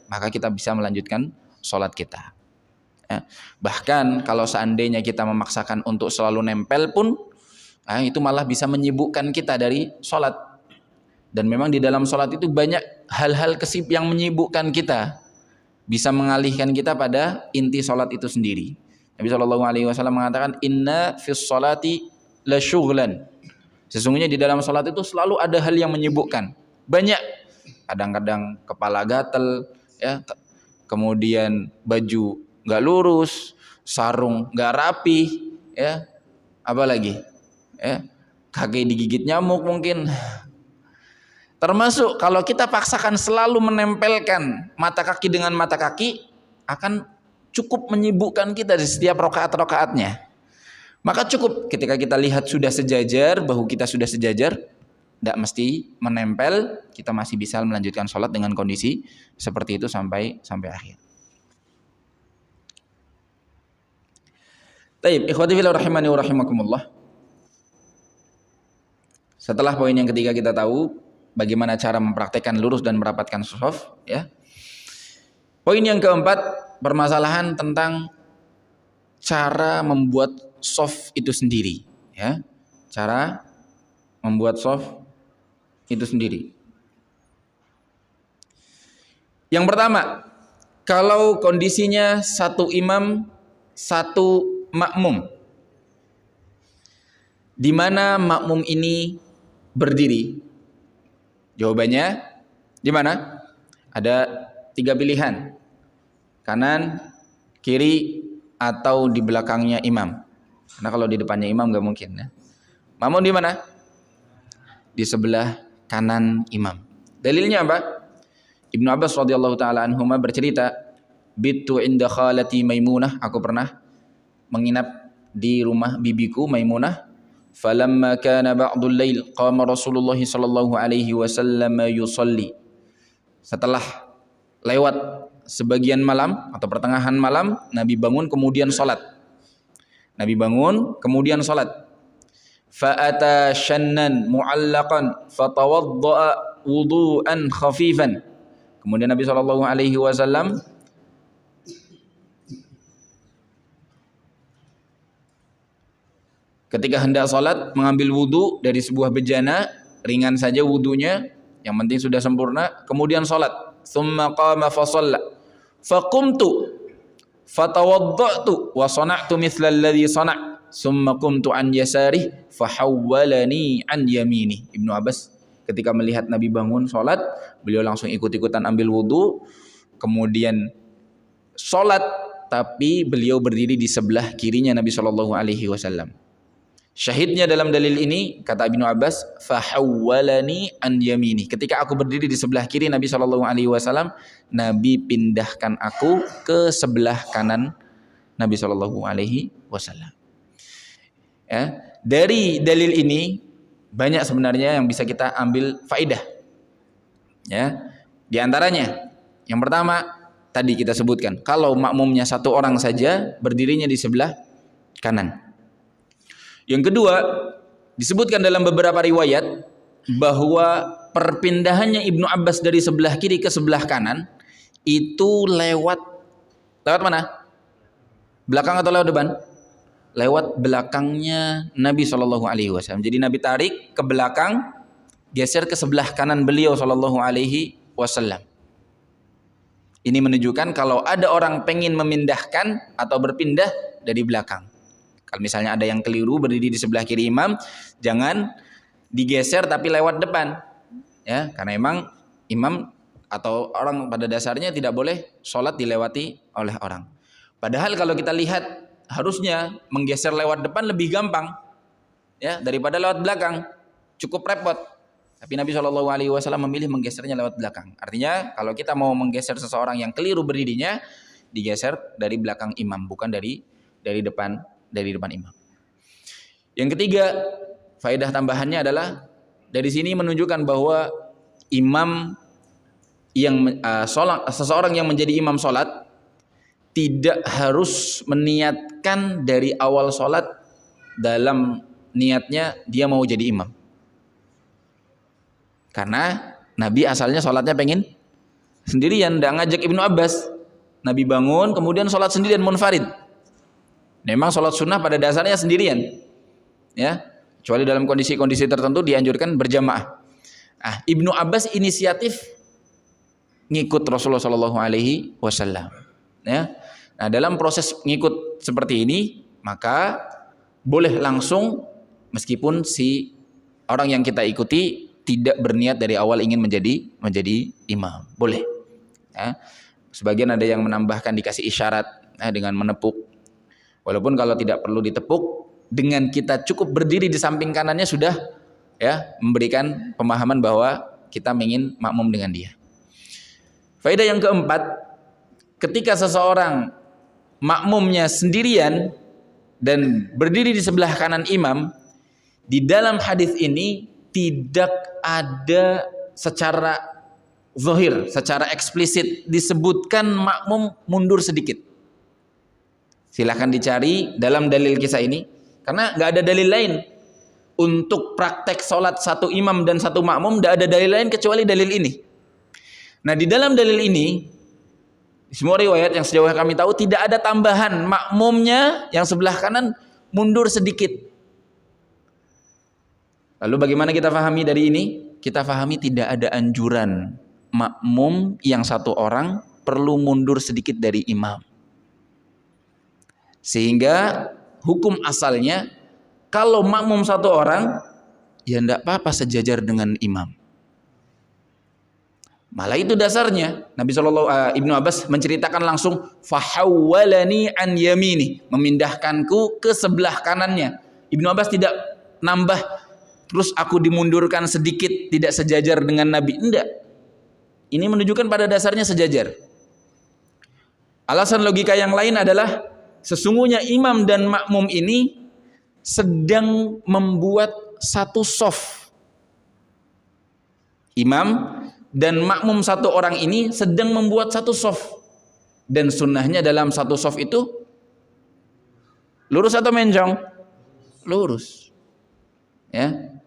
S2: maka kita bisa melanjutkan sholat kita. Ya. Bahkan kalau seandainya kita memaksakan untuk selalu nempel pun, itu malah bisa menyibukkan kita dari sholat. Dan memang di dalam sholat itu banyak hal-hal yang menyibukkan kita, bisa mengalihkan kita pada inti sholat itu sendiri. Nabi SAW mengatakan, Inna fis sholati la syughlan. Sesungguhnya di dalam sholat itu selalu ada hal yang menyibukkan. Banyak. Kadang-kadang kepala gatel, ya, kemudian baju nggak lurus, sarung nggak rapi, ya, apa lagi, ya, kaki digigit nyamuk mungkin. Termasuk kalau kita paksakan selalu menempelkan mata kaki dengan mata kaki, akan cukup menyibukkan kita di setiap rakaat-rakaatnya. Maka cukup ketika kita lihat sudah sejajar, bahu kita sudah sejajar, tidak mesti menempel, kita masih bisa melanjutkan sholat dengan kondisi seperti itu sampai akhir. Taib, ikhwati fillah rahimani wa rahimakumullah. Setelah poin yang ketiga kita tahu bagaimana cara mempraktekkan lurus dan merapatkan shaf, ya. Poin yang keempat, permasalahan tentang cara membuat shaf itu sendiri, ya. Cara membuat shaf itu sendiri. Yang pertama, kalau kondisinya satu imam, satu makmum, di mana makmum ini berdiri? Jawabannya di mana? Ada 3 pilihan. Kanan, kiri, atau di belakangnya imam. Karena kalau di depannya imam nggak mungkin, ya. Makmum di mana? Di sebelah kanan imam. Dalilnya apa? Ibnu Abbas radhiyallahu taala anhuma bercerita, "Bittu inda khalati Maimunah, aku pernah menginap di rumah bibiku Maimunah. Falamma kana ba'dul lail qama Rasulullah sallallahu alaihi wasallam yusalli." Setelah lewat sebagian malam atau pertengahan malam, Nabi bangun kemudian salat. Nabi bangun kemudian salat. Fa ata shannan mu'allaqan fatawadda'a wudu'an khafifan. Kemudian Nabi sallallahu alaihi wasallam ketika hendak salat mengambil wudu dari sebuah bejana, ringan saja wudunya, yang penting sudah sempurna, kemudian salat. Tsumma qama fa shalla. Faqumtu fatawaddatu wa sana'tu mithla alladhi sana'. Tsumma qumtu an yasari fa hawwalani an yamini. Ibnu Abbas ketika melihat Nabi bangun salat, beliau langsung ikut-ikutan ambil wudu, kemudian salat, tapi beliau berdiri di sebelah kirinya Nabi sallallahu alaihi wasallam. Syahidnya dalam dalil ini, kata Ibnu Abbas, fahawwalani an yamini. Ketika aku berdiri di sebelah kiri Nabi Shallallahu Alaihi Wasallam, Nabi pindahkan aku ke sebelah kanan Nabi Shallallahu Alaihi Wasallam. Ya, dari dalil ini banyak sebenarnya yang bisa kita ambil faidah. Ya, di antaranya, yang pertama tadi kita sebutkan, kalau makmumnya satu orang saja, berdirinya di sebelah kanan. Yang kedua, disebutkan dalam beberapa riwayat bahwa perpindahannya Ibnu Abbas dari sebelah kiri ke sebelah kanan itu lewat mana? Belakang atau lewat depan? Lewat belakangnya Nabi Shallallahu Alaihi Wasallam. Jadi Nabi tarik ke belakang, geser ke sebelah kanan beliau Shallallahu Alaihi Wasallam. Ini menunjukkan kalau ada orang pengen memindahkan atau berpindah dari belakang. Kalau misalnya ada yang keliru berdiri di sebelah kiri imam, jangan digeser tapi lewat depan. Ya, karena memang imam atau orang pada dasarnya tidak boleh sholat dilewati oleh orang. Padahal kalau kita lihat harusnya menggeser lewat depan lebih gampang, ya, daripada lewat belakang, cukup repot. Tapi Nabi SAW memilih menggesernya lewat belakang. Artinya kalau kita mau menggeser seseorang yang keliru berdirinya, digeser dari belakang imam, bukan dari depan imam. Yang ketiga, faedah tambahannya adalah dari sini menunjukkan bahwa imam yang seseorang yang menjadi imam sholat tidak harus meniatkan dari awal sholat dalam niatnya dia mau jadi imam. Karena Nabi asalnya sholatnya pengen sendirian, tidak ngajak Ibnu Abbas. Nabi bangun kemudian sholat sendirian munfarid. Memang sholat sunnah pada dasarnya sendirian, ya, kecuali dalam kondisi-kondisi tertentu dianjurkan berjamaah. Ibnu Abbas inisiatif ngikut Rasulullah Shallallahu Alaihi Wasallam. Ya, nah dalam proses ngikut seperti ini maka boleh langsung meskipun si orang yang kita ikuti tidak berniat dari awal ingin menjadi imam, boleh. Ya. Sebagian ada yang menambahkan dikasih isyarat dengan menepuk. Walaupun kalau tidak perlu ditepuk, dengan kita cukup berdiri di samping kanannya sudah, ya, memberikan pemahaman bahwa kita ingin makmum dengan dia. Faedah yang keempat, ketika seseorang makmumnya sendirian dan berdiri di sebelah kanan imam, di dalam hadis ini tidak ada secara zahir, secara eksplisit disebutkan makmum mundur sedikit. Silahkan dicari dalam dalil kisah ini, karena nggak ada dalil lain untuk praktek sholat satu imam dan satu makmum, nggak ada dalil lain kecuali dalil ini. Nah di dalam dalil ini, semua riwayat yang sejauh yang kami tahu tidak ada tambahan makmumnya yang sebelah kanan mundur sedikit. Lalu bagaimana kita fahami dari ini? Kita fahami tidak ada anjuran makmum yang satu orang perlu mundur sedikit dari imam. Sehingga hukum asalnya kalau makmum satu orang ya tidak apa-apa sejajar dengan imam. Malah itu dasarnya Nabi Ibnu Abbas menceritakan langsung fahawwalani an yamini, memindahkanku ke sebelah kanannya. Ibnu Abbas tidak nambah terus aku dimundurkan sedikit tidak sejajar dengan Nabi, enggak. Ini menunjukkan pada dasarnya sejajar. Alasan logika yang lain adalah sesungguhnya imam dan makmum ini sedang membuat satu shaf. Imam dan makmum satu orang ini sedang membuat satu shaf. Dan sunnahnya dalam satu shaf itu lurus atau mencong? Lurus. Ya.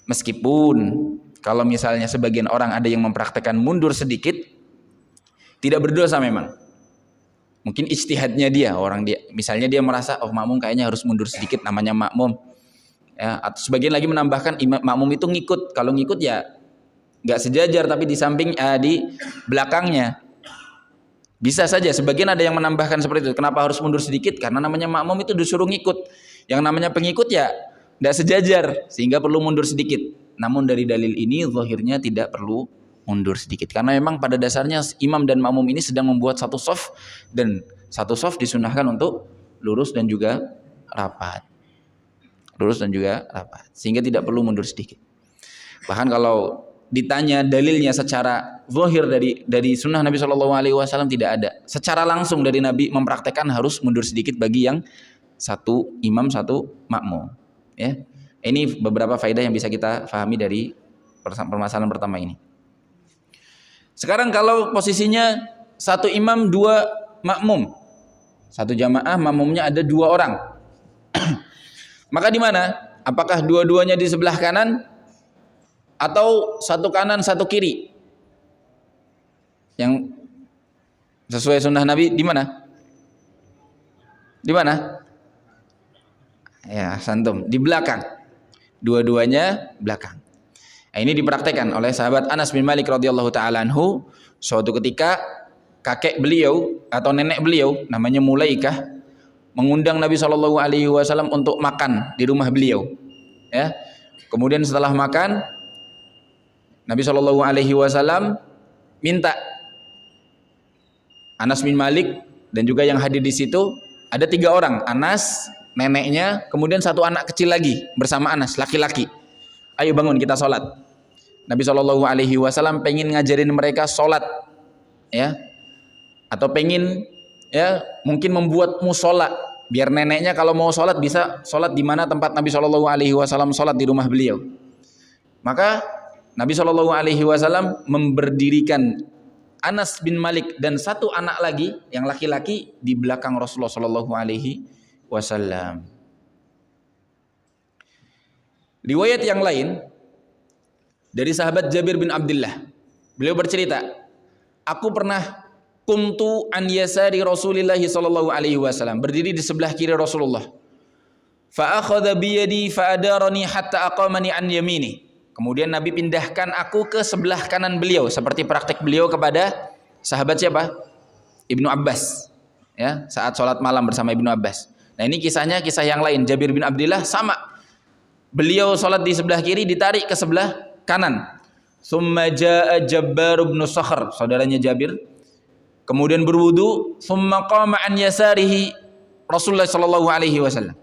S2: Meskipun kalau misalnya sebagian orang ada yang mempraktekkan mundur sedikit, tidak berdosa memang. Mungkin ijtihadnya dia, misalnya dia merasa makmum kayaknya harus mundur sedikit, namanya makmum. Ya, atau sebagian lagi menambahkan makmum itu ngikut. Kalau ngikut ya nggak sejajar tapi di samping di belakangnya. Bisa saja sebagian ada yang menambahkan seperti itu. Kenapa harus mundur sedikit? Karena namanya makmum itu disuruh ngikut. Yang namanya pengikut ya tidak sejajar sehingga perlu mundur sedikit. Namun dari dalil ini zahirnya tidak perlu mundur sedikit karena memang pada dasarnya imam dan makmum ini sedang membuat satu shaf dan satu shaf disunahkan untuk lurus dan juga rapat. Lurus dan juga rapat sehingga tidak perlu mundur sedikit. Bahkan kalau ditanya dalilnya secara zahir dari sunnah Nabi SAW tidak ada. Secara langsung dari Nabi mempraktekkan harus mundur sedikit bagi yang satu imam satu makmum. Ya, ini beberapa faedah yang bisa kita pahami dari permasalahan pertama ini. Sekarang kalau posisinya satu imam dua makmum, satu jamaah makmumnya ada dua orang, maka di mana? Apakah dua-duanya di sebelah kanan atau satu kanan satu kiri? Yang sesuai sunnah Nabi di mana? Di mana? Ya, santum di belakang. Dua-duanya belakang. Nah, ini dipraktekkan oleh sahabat Anas bin Malik radhiyallahu taala anhu. Suatu ketika kakek beliau atau nenek beliau namanya Mulaikah mengundang Nabi SAW untuk makan di rumah beliau. Ya. Kemudian setelah makan, Nabi SAW minta Anas bin Malik dan juga yang hadir di situ ada 3 orang, Anas, neneknya, kemudian 1 anak kecil lagi bersama Anas, laki-laki. Ayo bangun kita sholat. Nabi SAW pengen ngajarin mereka sholat, ya, atau pengen ya mungkin membuat musola biar neneknya kalau mau sholat bisa sholat di mana tempat Nabi SAW sholat di rumah beliau. Maka Nabi SAW memberdirikan Anas bin Malik dan 1 anak lagi yang laki-laki di belakang Rasulullah SAW. Riwayat yang lain dari sahabat Jabir bin Abdullah, beliau bercerita, aku pernah kuntu an yasari Rasulillah sallallahu alaihi wasallam, berdiri di sebelah kiri Rasulullah. Fa akhadha bi yadi fa adarani hatta aqamani an yamini. Kemudian Nabi pindahkan aku ke sebelah kanan beliau seperti praktek beliau kepada sahabat siapa? Ibnu Abbas. Ya, saat sholat malam bersama Ibnu Abbas. Nah, ini kisahnya kisah yang lain. Jabir bin Abdullah sama. Beliau sholat di sebelah kiri ditarik ke sebelah kanan. Tsumma jaa Jabbar bin Sakhr, saudaranya Jabir. Kemudian berwudu, tsumma qama an yasarihi Rasulullah sallallahu alaihi wasallam.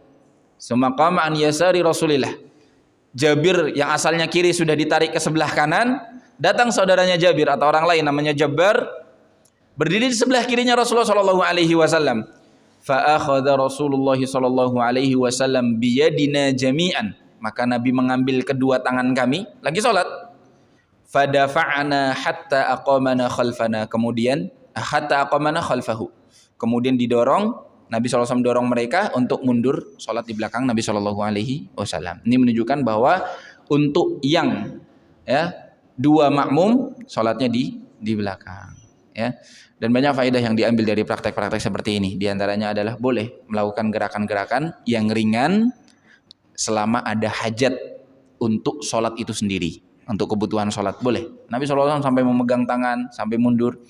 S2: Tsumma qama an yasari Rasulillah. Jabir yang asalnya kiri sudah ditarik ke sebelah kanan, datang saudaranya Jabir atau orang lain namanya Jabbar, berdiri di sebelah kirinya Rasulullah sallallahu alaihi wasallam. Fa akhadha Rasulullah sallallahu alaihi wasallam bi yadina jami'an. Maka Nabi mengambil kedua tangan kami lagi salat. Fadafa'ana hatta aqamana khalfana. Kemudian hatta aqamana khalfahu. Kemudian didorong, Nabi SAW dorong mereka untuk mundur sholat di belakang Nabi SAW. Ini menunjukkan bahwa untuk yang ya 2 makmum sholatnya di belakang. Ya. Dan banyak faedah yang diambil dari praktek-praktek seperti ini. Di antaranya adalah boleh melakukan gerakan-gerakan yang ringan selama ada hajat untuk sholat itu sendiri. Untuk kebutuhan sholat boleh. Nabi SAW sampai memegang tangan, sampai mundur.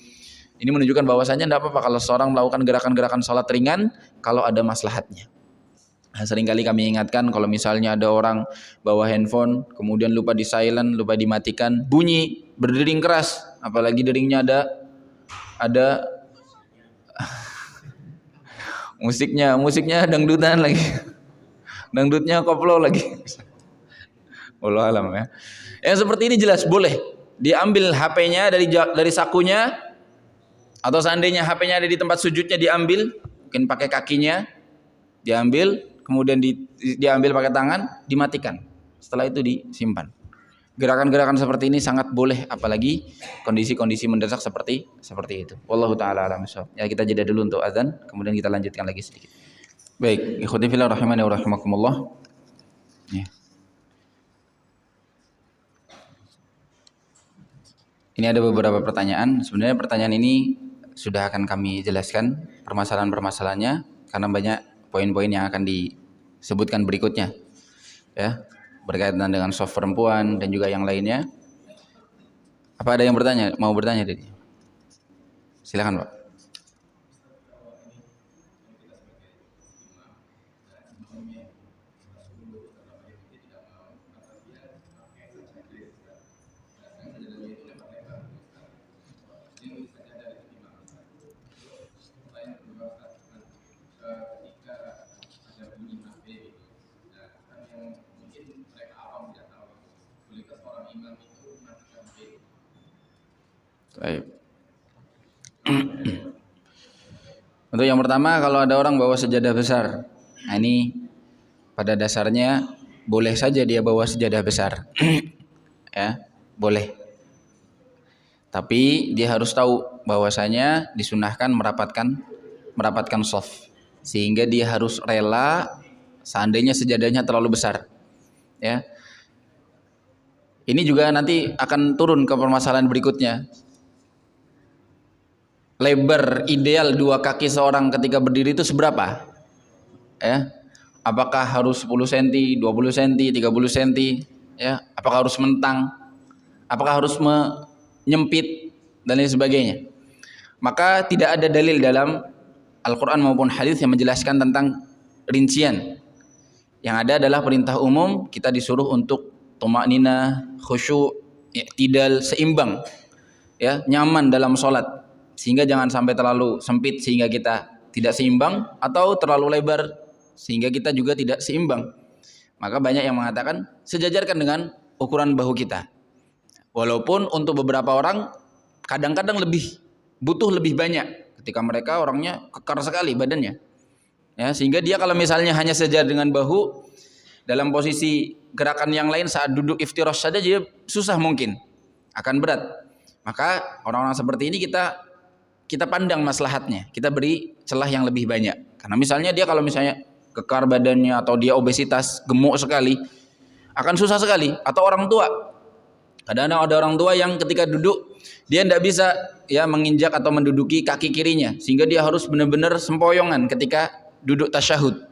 S2: Ini menunjukkan bahwasanya tidak apa-apa kalau seorang melakukan gerakan-gerakan sholat ringan kalau ada maslahatnya. Nah, seringkali kami ingatkan kalau misalnya ada orang bawa handphone, kemudian lupa di silent, lupa dimatikan, bunyi, berdering keras, apalagi deringnya ada musiknya dangdutan lagi, dangdutnya koplo lagi. Wallahu alam ya. Yang seperti ini jelas boleh diambil HP-nya dari sakunya, atau seandainya HP-nya ada di tempat sujudnya diambil, mungkin pakai kakinya diambil, kemudian diambil pakai tangan, dimatikan. Setelah itu disimpan. Gerakan-gerakan seperti ini sangat boleh, apalagi kondisi-kondisi mendesak seperti itu. Wallahu taala alam bissawab. Ya, kita jeda dulu untuk azan, kemudian kita lanjutkan lagi sedikit. Baik, ikhwati fillah rahimani wa rahimakumullah. Ya. Ini ada beberapa pertanyaan. Sebenarnya pertanyaan ini sudah akan kami jelaskan permasalahan-permasalahannya karena banyak poin-poin yang akan disebutkan berikutnya. Ya, berkaitan dengan soft perempuan dan juga yang lainnya. Apa ada yang bertanya? Mau bertanya, Didi? Silakan, Pak. Baik. Untuk yang pertama, kalau ada orang bawa sejadah besar, nah ini pada dasarnya boleh saja dia bawa sejadah besar, ya boleh. Tapi dia harus tahu bahwasanya disunahkan merapatkan shaf, sehingga dia harus rela seandainya sejadahnya terlalu besar, ya. Ini juga nanti akan turun ke permasalahan berikutnya. Lebar ideal 2 kaki seorang ketika berdiri itu seberapa? Ya. Apakah harus 10 cm, 20 cm, 30 cm? Ya. Apakah harus mentang? Apakah harus menyempit dan lain sebagainya? Maka tidak ada dalil dalam Al-Quran maupun hadis yang menjelaskan tentang rincian. Yang ada adalah perintah umum, kita disuruh untuk tumakninah, khusyuk, i'tidal, seimbang, ya, nyaman dalam sholat, sehingga jangan sampai terlalu sempit sehingga kita tidak seimbang, atau terlalu lebar sehingga kita juga tidak seimbang. Maka banyak yang mengatakan sejajarkan dengan ukuran bahu kita. Walaupun untuk beberapa orang kadang-kadang butuh lebih banyak ketika mereka orangnya kekar sekali badannya. Ya, sehingga dia kalau misalnya hanya sejajar dengan bahu dalam posisi gerakan yang lain saat duduk iftirash saja dia susah, mungkin akan berat. Maka orang-orang seperti ini kita pandang maslahatnya, kita beri celah yang lebih banyak. Karena misalnya dia kalau misalnya kekar badannya atau dia obesitas, gemuk sekali, akan susah sekali. Atau orang tua, kadang-kadang ada orang tua yang ketika duduk dia tidak bisa ya menginjak atau menduduki kaki kirinya, sehingga dia harus benar-benar sempoyongan ketika duduk tasyahud,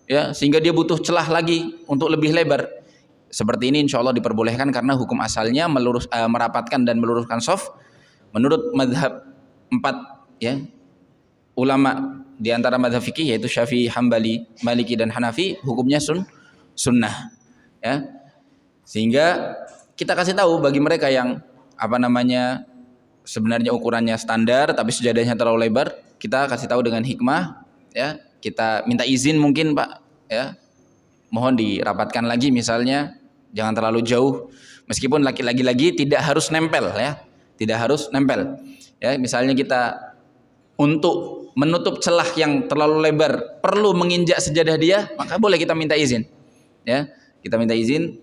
S2: ya, sehingga dia butuh celah lagi untuk lebih lebar. Seperti ini insya Allah diperbolehkan karena hukum asalnya merapatkan dan meluruskan shaf. Menurut madhab 4 ya ulama di antara madhab fikih, yaitu Syafi'i, Hambali, Maliki dan Hanafi, hukumnya sunnah, ya. Sehingga kita kasih tahu bagi mereka yang sebenarnya ukurannya standar tapi sejadahnya terlalu lebar, kita kasih tahu dengan hikmah, ya. Kita minta izin mungkin Pak, ya, mohon dirapatkan lagi misalnya, jangan terlalu jauh, meskipun lagi-lagi tidak harus nempel, ya, tidak harus nempel, ya. Misalnya kita untuk menutup celah yang terlalu lebar perlu menginjak sejadah dia, maka boleh kita minta izin, ya, kita minta izin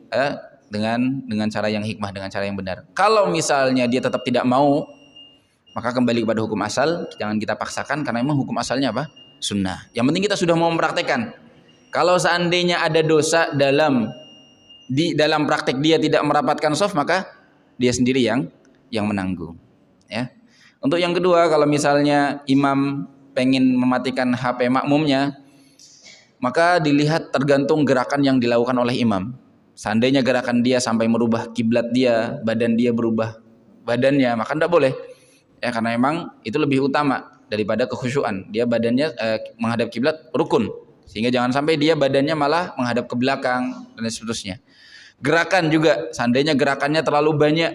S2: dengan cara yang hikmah, dengan cara yang benar. Kalau misalnya dia tetap tidak mau, maka kembali kepada hukum asal, jangan kita paksakan karena memang hukum asalnya apa? Sunnah. Yang penting kita sudah mau mempraktekkan. Kalau seandainya ada dosa dalam praktek dia tidak merapatkan shaf, maka dia sendiri yang menanggung, ya. Untuk yang kedua, kalau misalnya imam pengen mematikan HP makmumnya, maka dilihat tergantung gerakan yang dilakukan oleh imam. Seandainya gerakan dia sampai merubah kiblat dia, badan dia berubah badannya, maka tidak boleh, ya, karena memang itu lebih utama daripada kekhusyuan. Dia badannya menghadap kiblat rukun, sehingga jangan sampai dia badannya malah menghadap ke belakang dan seterusnya. Gerakan juga, seandainya gerakannya terlalu banyak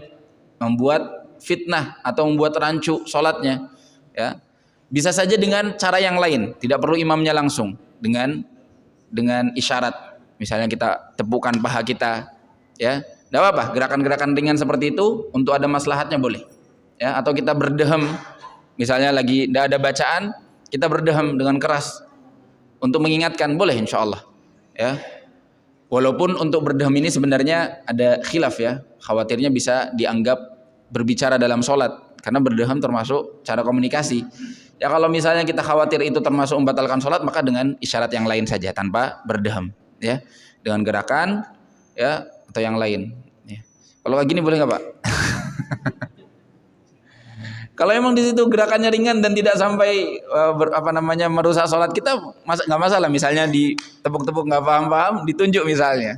S2: membuat fitnah atau membuat rancu sholatnya, ya, bisa saja dengan cara yang lain, tidak perlu imamnya langsung, dengan isyarat, misalnya kita tepukkan paha kita, ya, tidak apa-apa. Gerakan-gerakan ringan seperti itu untuk ada maslahatnya boleh, ya. Atau kita berdehem, misalnya lagi tidak ada bacaan, kita berdehem dengan keras untuk mengingatkan, boleh insya Allah, ya. Walaupun untuk berdehem ini sebenarnya ada khilaf, ya, khawatirnya bisa dianggap berbicara dalam sholat, karena berdehem termasuk cara komunikasi. Ya, kalau misalnya kita khawatir itu termasuk membatalkan sholat, maka dengan isyarat yang lain saja tanpa berdehem, ya, dengan gerakan, ya, atau yang lain, ya. Kalau kayak gini boleh nggak Pak? Kalau emang di situ gerakannya ringan dan tidak sampai merusak sholat kita, nggak masalah. Misalnya ditepuk-tepuk nggak paham-paham, ditunjuk misalnya,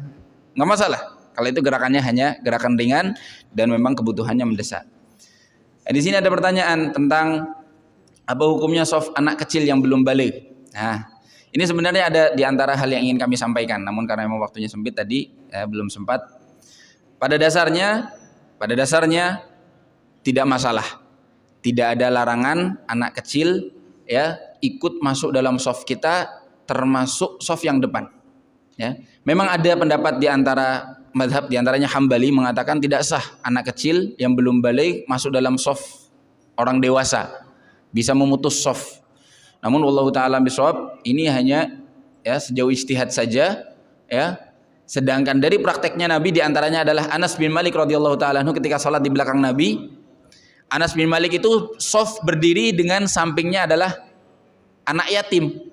S2: nggak masalah. Kalau itu gerakannya hanya gerakan ringan dan memang kebutuhannya mendesak. Di sini ada pertanyaan tentang apa hukumnya shaf anak kecil yang belum baligh. Nah, ini sebenarnya ada di antara hal yang ingin kami sampaikan, namun karena memang waktunya sempit tadi, belum sempat. Pada dasarnya tidak masalah. Tidak ada larangan anak kecil, ya, ikut masuk dalam shaf kita, termasuk shaf yang depan, ya. Memang ada pendapat di antara mazhab, di antaranya Hambali, mengatakan tidak sah anak kecil yang belum baligh masuk dalam shaf orang dewasa, bisa memutus shaf. Namun wallahu taala bisawab, ini hanya, ya, sejauh ijtihad saja, ya. Sedangkan dari prakteknya Nabi, di antaranya adalah Anas bin Malik radhiyallahu taala anhu, ketika salat di belakang Nabi, Anas bin Malik itu shaf berdiri dengan sampingnya adalah anak yatim.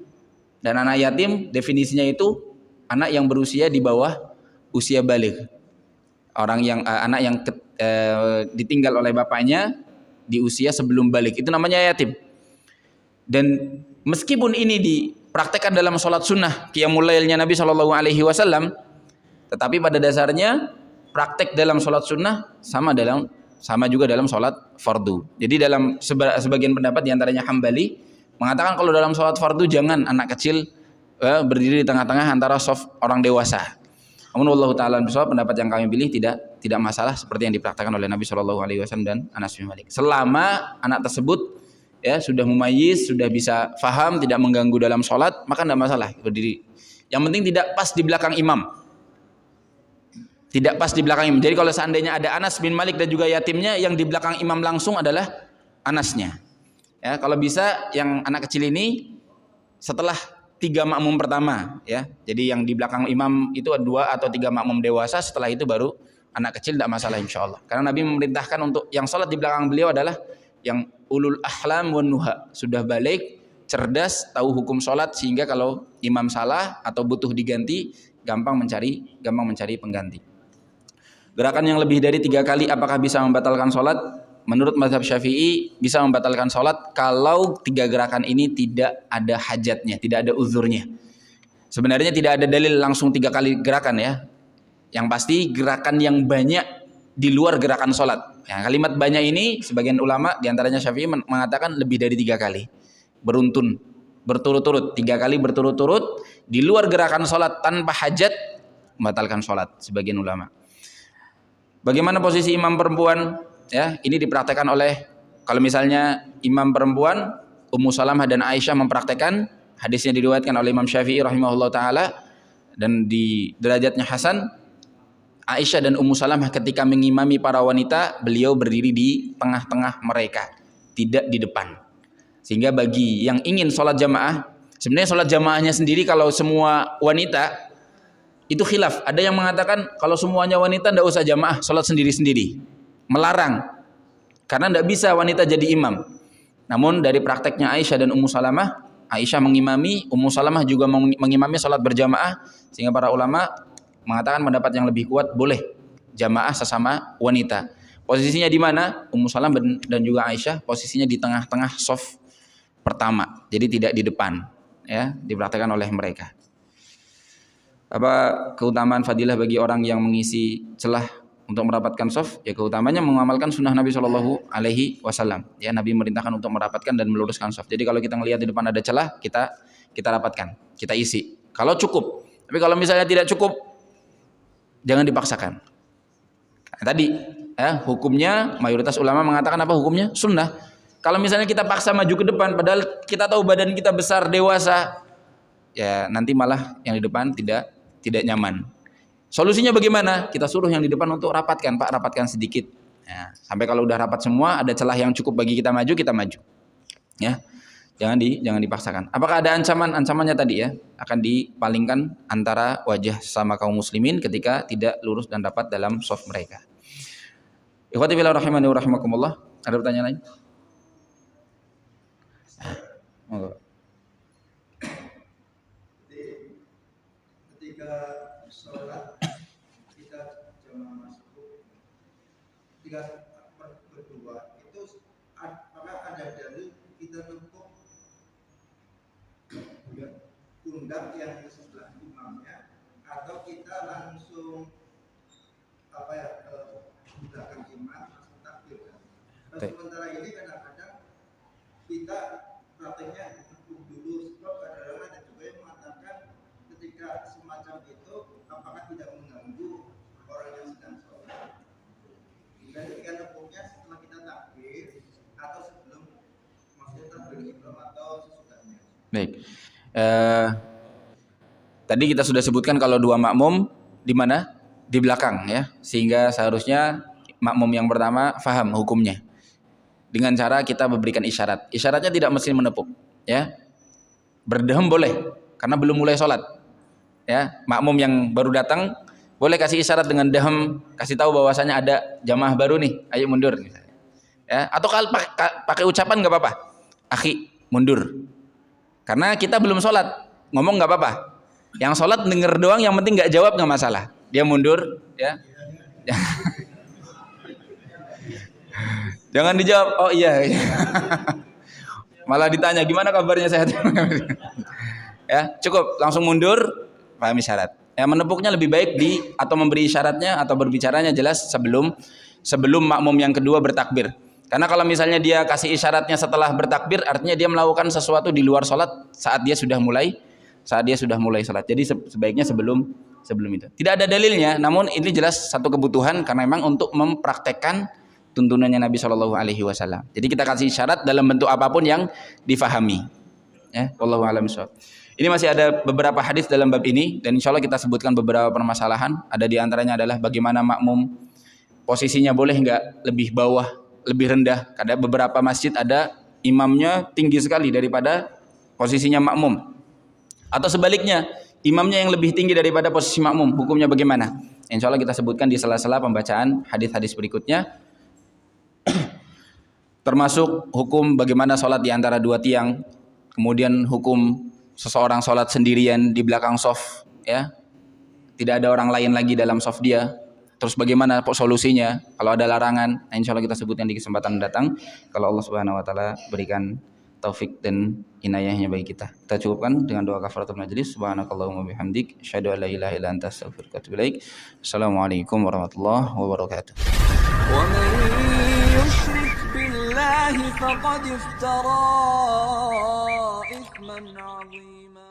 S2: Dan anak yatim definisinya itu anak yang berusia di bawah usia baligh. Anak yang ditinggal oleh bapaknya di usia sebelum baligh, itu namanya yatim. Dan meskipun ini dipraktekkan dalam sholat sunnah qiyamul lailnya Nabi SAW, tetapi pada dasarnya praktek dalam sholat sunnah sama juga dalam sholat fardu. Jadi dalam sebagian pendapat diantaranya Hambali mengatakan kalau dalam sholat fardu jangan anak kecil berdiri di tengah-tengah antara shaf orang dewasa. Namun wallahu taala bisawab, pendapat yang kami pilih tidak masalah seperti yang dipraktikkan oleh Nabi Shallallahu alaihi wasallam dan Anas bin Malik. Selama anak tersebut ya sudah mumayyiz, sudah bisa faham, tidak mengganggu dalam sholat, maka tidak masalah berdiri. Yang penting tidak pas di belakang imam. Tidak pas di belakang imam. Jadi kalau seandainya ada Anas bin Malik dan juga yatimnya, yang di belakang imam langsung adalah Anasnya. Ya, kalau bisa yang anak kecil ini setelah 3 makmum pertama, ya. Jadi yang di belakang imam itu 2 atau 3 makmum dewasa, setelah itu baru anak kecil, tidak masalah insyaallah. Karena Nabi memerintahkan untuk yang sholat di belakang beliau adalah yang ulul ahlam wan nuha, sudah balik, cerdas, tahu hukum sholat, sehingga kalau imam salah atau butuh diganti gampang mencari pengganti. Gerakan yang lebih dari 3 kali apakah bisa membatalkan sholat? Menurut mazhab Syafi'i bisa membatalkan sholat kalau 3 gerakan ini tidak ada hajatnya, tidak ada uzurnya. Sebenarnya tidak ada dalil langsung 3 kali gerakan ya. Yang pasti gerakan yang banyak di luar gerakan sholat. Ya, kalimat banyak ini sebagian ulama diantaranya Syafi'i mengatakan lebih dari 3 kali. Beruntun, berturut-turut, 3 kali berturut-turut di luar gerakan sholat tanpa hajat membatalkan sholat sebagian ulama. Bagaimana posisi imam perempuan? Ya, ini dipraktekkan oleh, kalau misalnya imam perempuan, Ummu Salamah dan Aisyah mempraktekkan, hadisnya diriwayatkan oleh Imam Syafi'i rahimahullah taala dan di derajatnya hasan. Aisyah dan Ummu Salamah ketika mengimami para wanita, beliau berdiri di tengah-tengah mereka, tidak di depan. Sehingga bagi yang ingin sholat jamaah, sebenarnya sholat jamaahnya sendiri kalau semua wanita itu khilaf. Ada yang mengatakan kalau semuanya wanita tidak usah jamaah, sholat sendiri-sendiri. Melarang, karena tidak bisa wanita jadi imam. Namun dari prakteknya Aisyah dan Ummu Salamah, Aisyah mengimami, Ummu Salamah juga mengimami sholat berjamaah, sehingga para ulama mengatakan pendapat yang lebih kuat boleh jamaah sesama wanita. Posisinya di mana? Ummu Salamah dan juga Aisyah posisinya di tengah-tengah shaf pertama, jadi tidak di depan, ya, dipraktekkan oleh mereka. Apa keutamaan fadilah bagi orang yang mengisi celah untuk merapatkan shaf? Ya, keutamanya mengamalkan sunnah Nabi Shallallahu alaihi wasallam. Ya, Nabi merintahkan untuk merapatkan dan meluruskan shaf. Jadi kalau kita melihat di depan ada celah, kita rapatkan, kita isi. Kalau cukup. Tapi kalau misalnya tidak cukup, jangan dipaksakan. Nah, tadi ya, hukumnya mayoritas ulama mengatakan apa hukumnya? Sunnah. Kalau misalnya kita paksa maju ke depan padahal kita tahu badan kita besar, dewasa, ya nanti malah yang di depan tidak nyaman. Solusinya bagaimana? Kita suruh yang di depan untuk rapatkan, Pak, rapatkan sedikit. Ya, sampai kalau udah rapat semua, ada celah yang cukup bagi kita maju. Ya, jangan dipaksakan. Apakah ada ancaman? Ancamannya tadi ya, akan dipalingkan antara wajah sama kaum muslimin ketika tidak lurus dan rapat dalam shaf mereka. Ikhwati fillah rahimani wa rahimakumullah. Ada pertanyaan lain? Monggo.
S3: Ketika sholat kita jamaah masuk, ketika berdua itu apakah ada dalil kita nempuk pundak yang di sebelah imamnya atau kita langsung di belakang imam langsung takbir kan? Sementara ini kadang-kadang kita prakteknya nempuk dulu, sebab kadang-kadang ada juga yang mengatakan ketika semacam itu apakah tidak mengganggu orang yang sedang sholat. Dan ketika nempuknya setelah kita takbir atau sebelum, maksudnya takbir sebelum atau sesudahnya.
S2: Baik. Tadi kita sudah sebutkan kalau 2 makmum di mana? Di belakang ya. Sehingga seharusnya makmum yang pertama faham hukumnya. Dengan cara kita memberikan isyarat. Isyaratnya tidak mesti menepuk, ya. Berdehem boleh karena belum mulai sholat. Ya, makmum yang baru datang boleh kasih isyarat dengan dehem, kasih tahu bahwasanya ada jamaah baru nih, ayo mundur misalnya. Ya, atau kalau pakai ucapan nggak apa-apa. Akhi, mundur. Karena kita belum sholat, ngomong nggak apa-apa. Yang sholat denger doang, yang penting nggak jawab nggak masalah. Dia mundur, ya. Jangan dijawab, oh iya. Malah ditanya, gimana kabarnya sehat? Ya, cukup, langsung mundur, paham isyarat. Ya, menepuknya lebih baik atau memberi isyaratnya atau berbicaranya jelas sebelum makmum yang kedua bertakbir. Karena kalau misalnya dia kasih isyaratnya setelah bertakbir, artinya dia melakukan sesuatu di luar sholat saat dia sudah mulai sholat. Jadi sebaiknya sebelum sebelum itu. Tidak ada dalilnya, namun ini jelas satu kebutuhan karena memang untuk mempraktekkan tuntunannya Nabi Shallallahu Alaihi Wasallam. Jadi kita kasih syarat dalam bentuk apapun yang difahami. Ya, wallahu a'lam bishawab. Ini masih ada beberapa hadis dalam bab ini dan insya Allah kita sebutkan beberapa permasalahan. Ada di antaranya adalah bagaimana makmum posisinya boleh nggak lebih bawah, lebih rendah. Ada beberapa masjid ada imamnya tinggi sekali daripada posisinya makmum. Atau sebaliknya, imamnya yang lebih tinggi daripada posisi makmum, hukumnya bagaimana? Insya Allah kita sebutkan di sela-sela pembacaan hadis-hadis berikutnya. Termasuk hukum bagaimana sholat di antara dua tiang, kemudian hukum seseorang sholat sendirian di belakang shaf, ya, tidak ada orang lain lagi dalam shaf dia. Terus bagaimana solusinya kalau ada larangan? Nah, insya Allah kita sebutkan di kesempatan mendatang. Kalau Allah Subhanahu Wa Taala berikan taufik dan inayahnya bagi kita. Kita cukupkan dengan doa kafaratul majlis. Subhanakallahumma bihamdik, asyhadu an la ilaha illa anta, astaghfiruka wa atubu ilaik. Assalamualaikum warahmatullahi wabarakatuh.
S1: ومن يشرك بالله فقد افترى إثما عظيما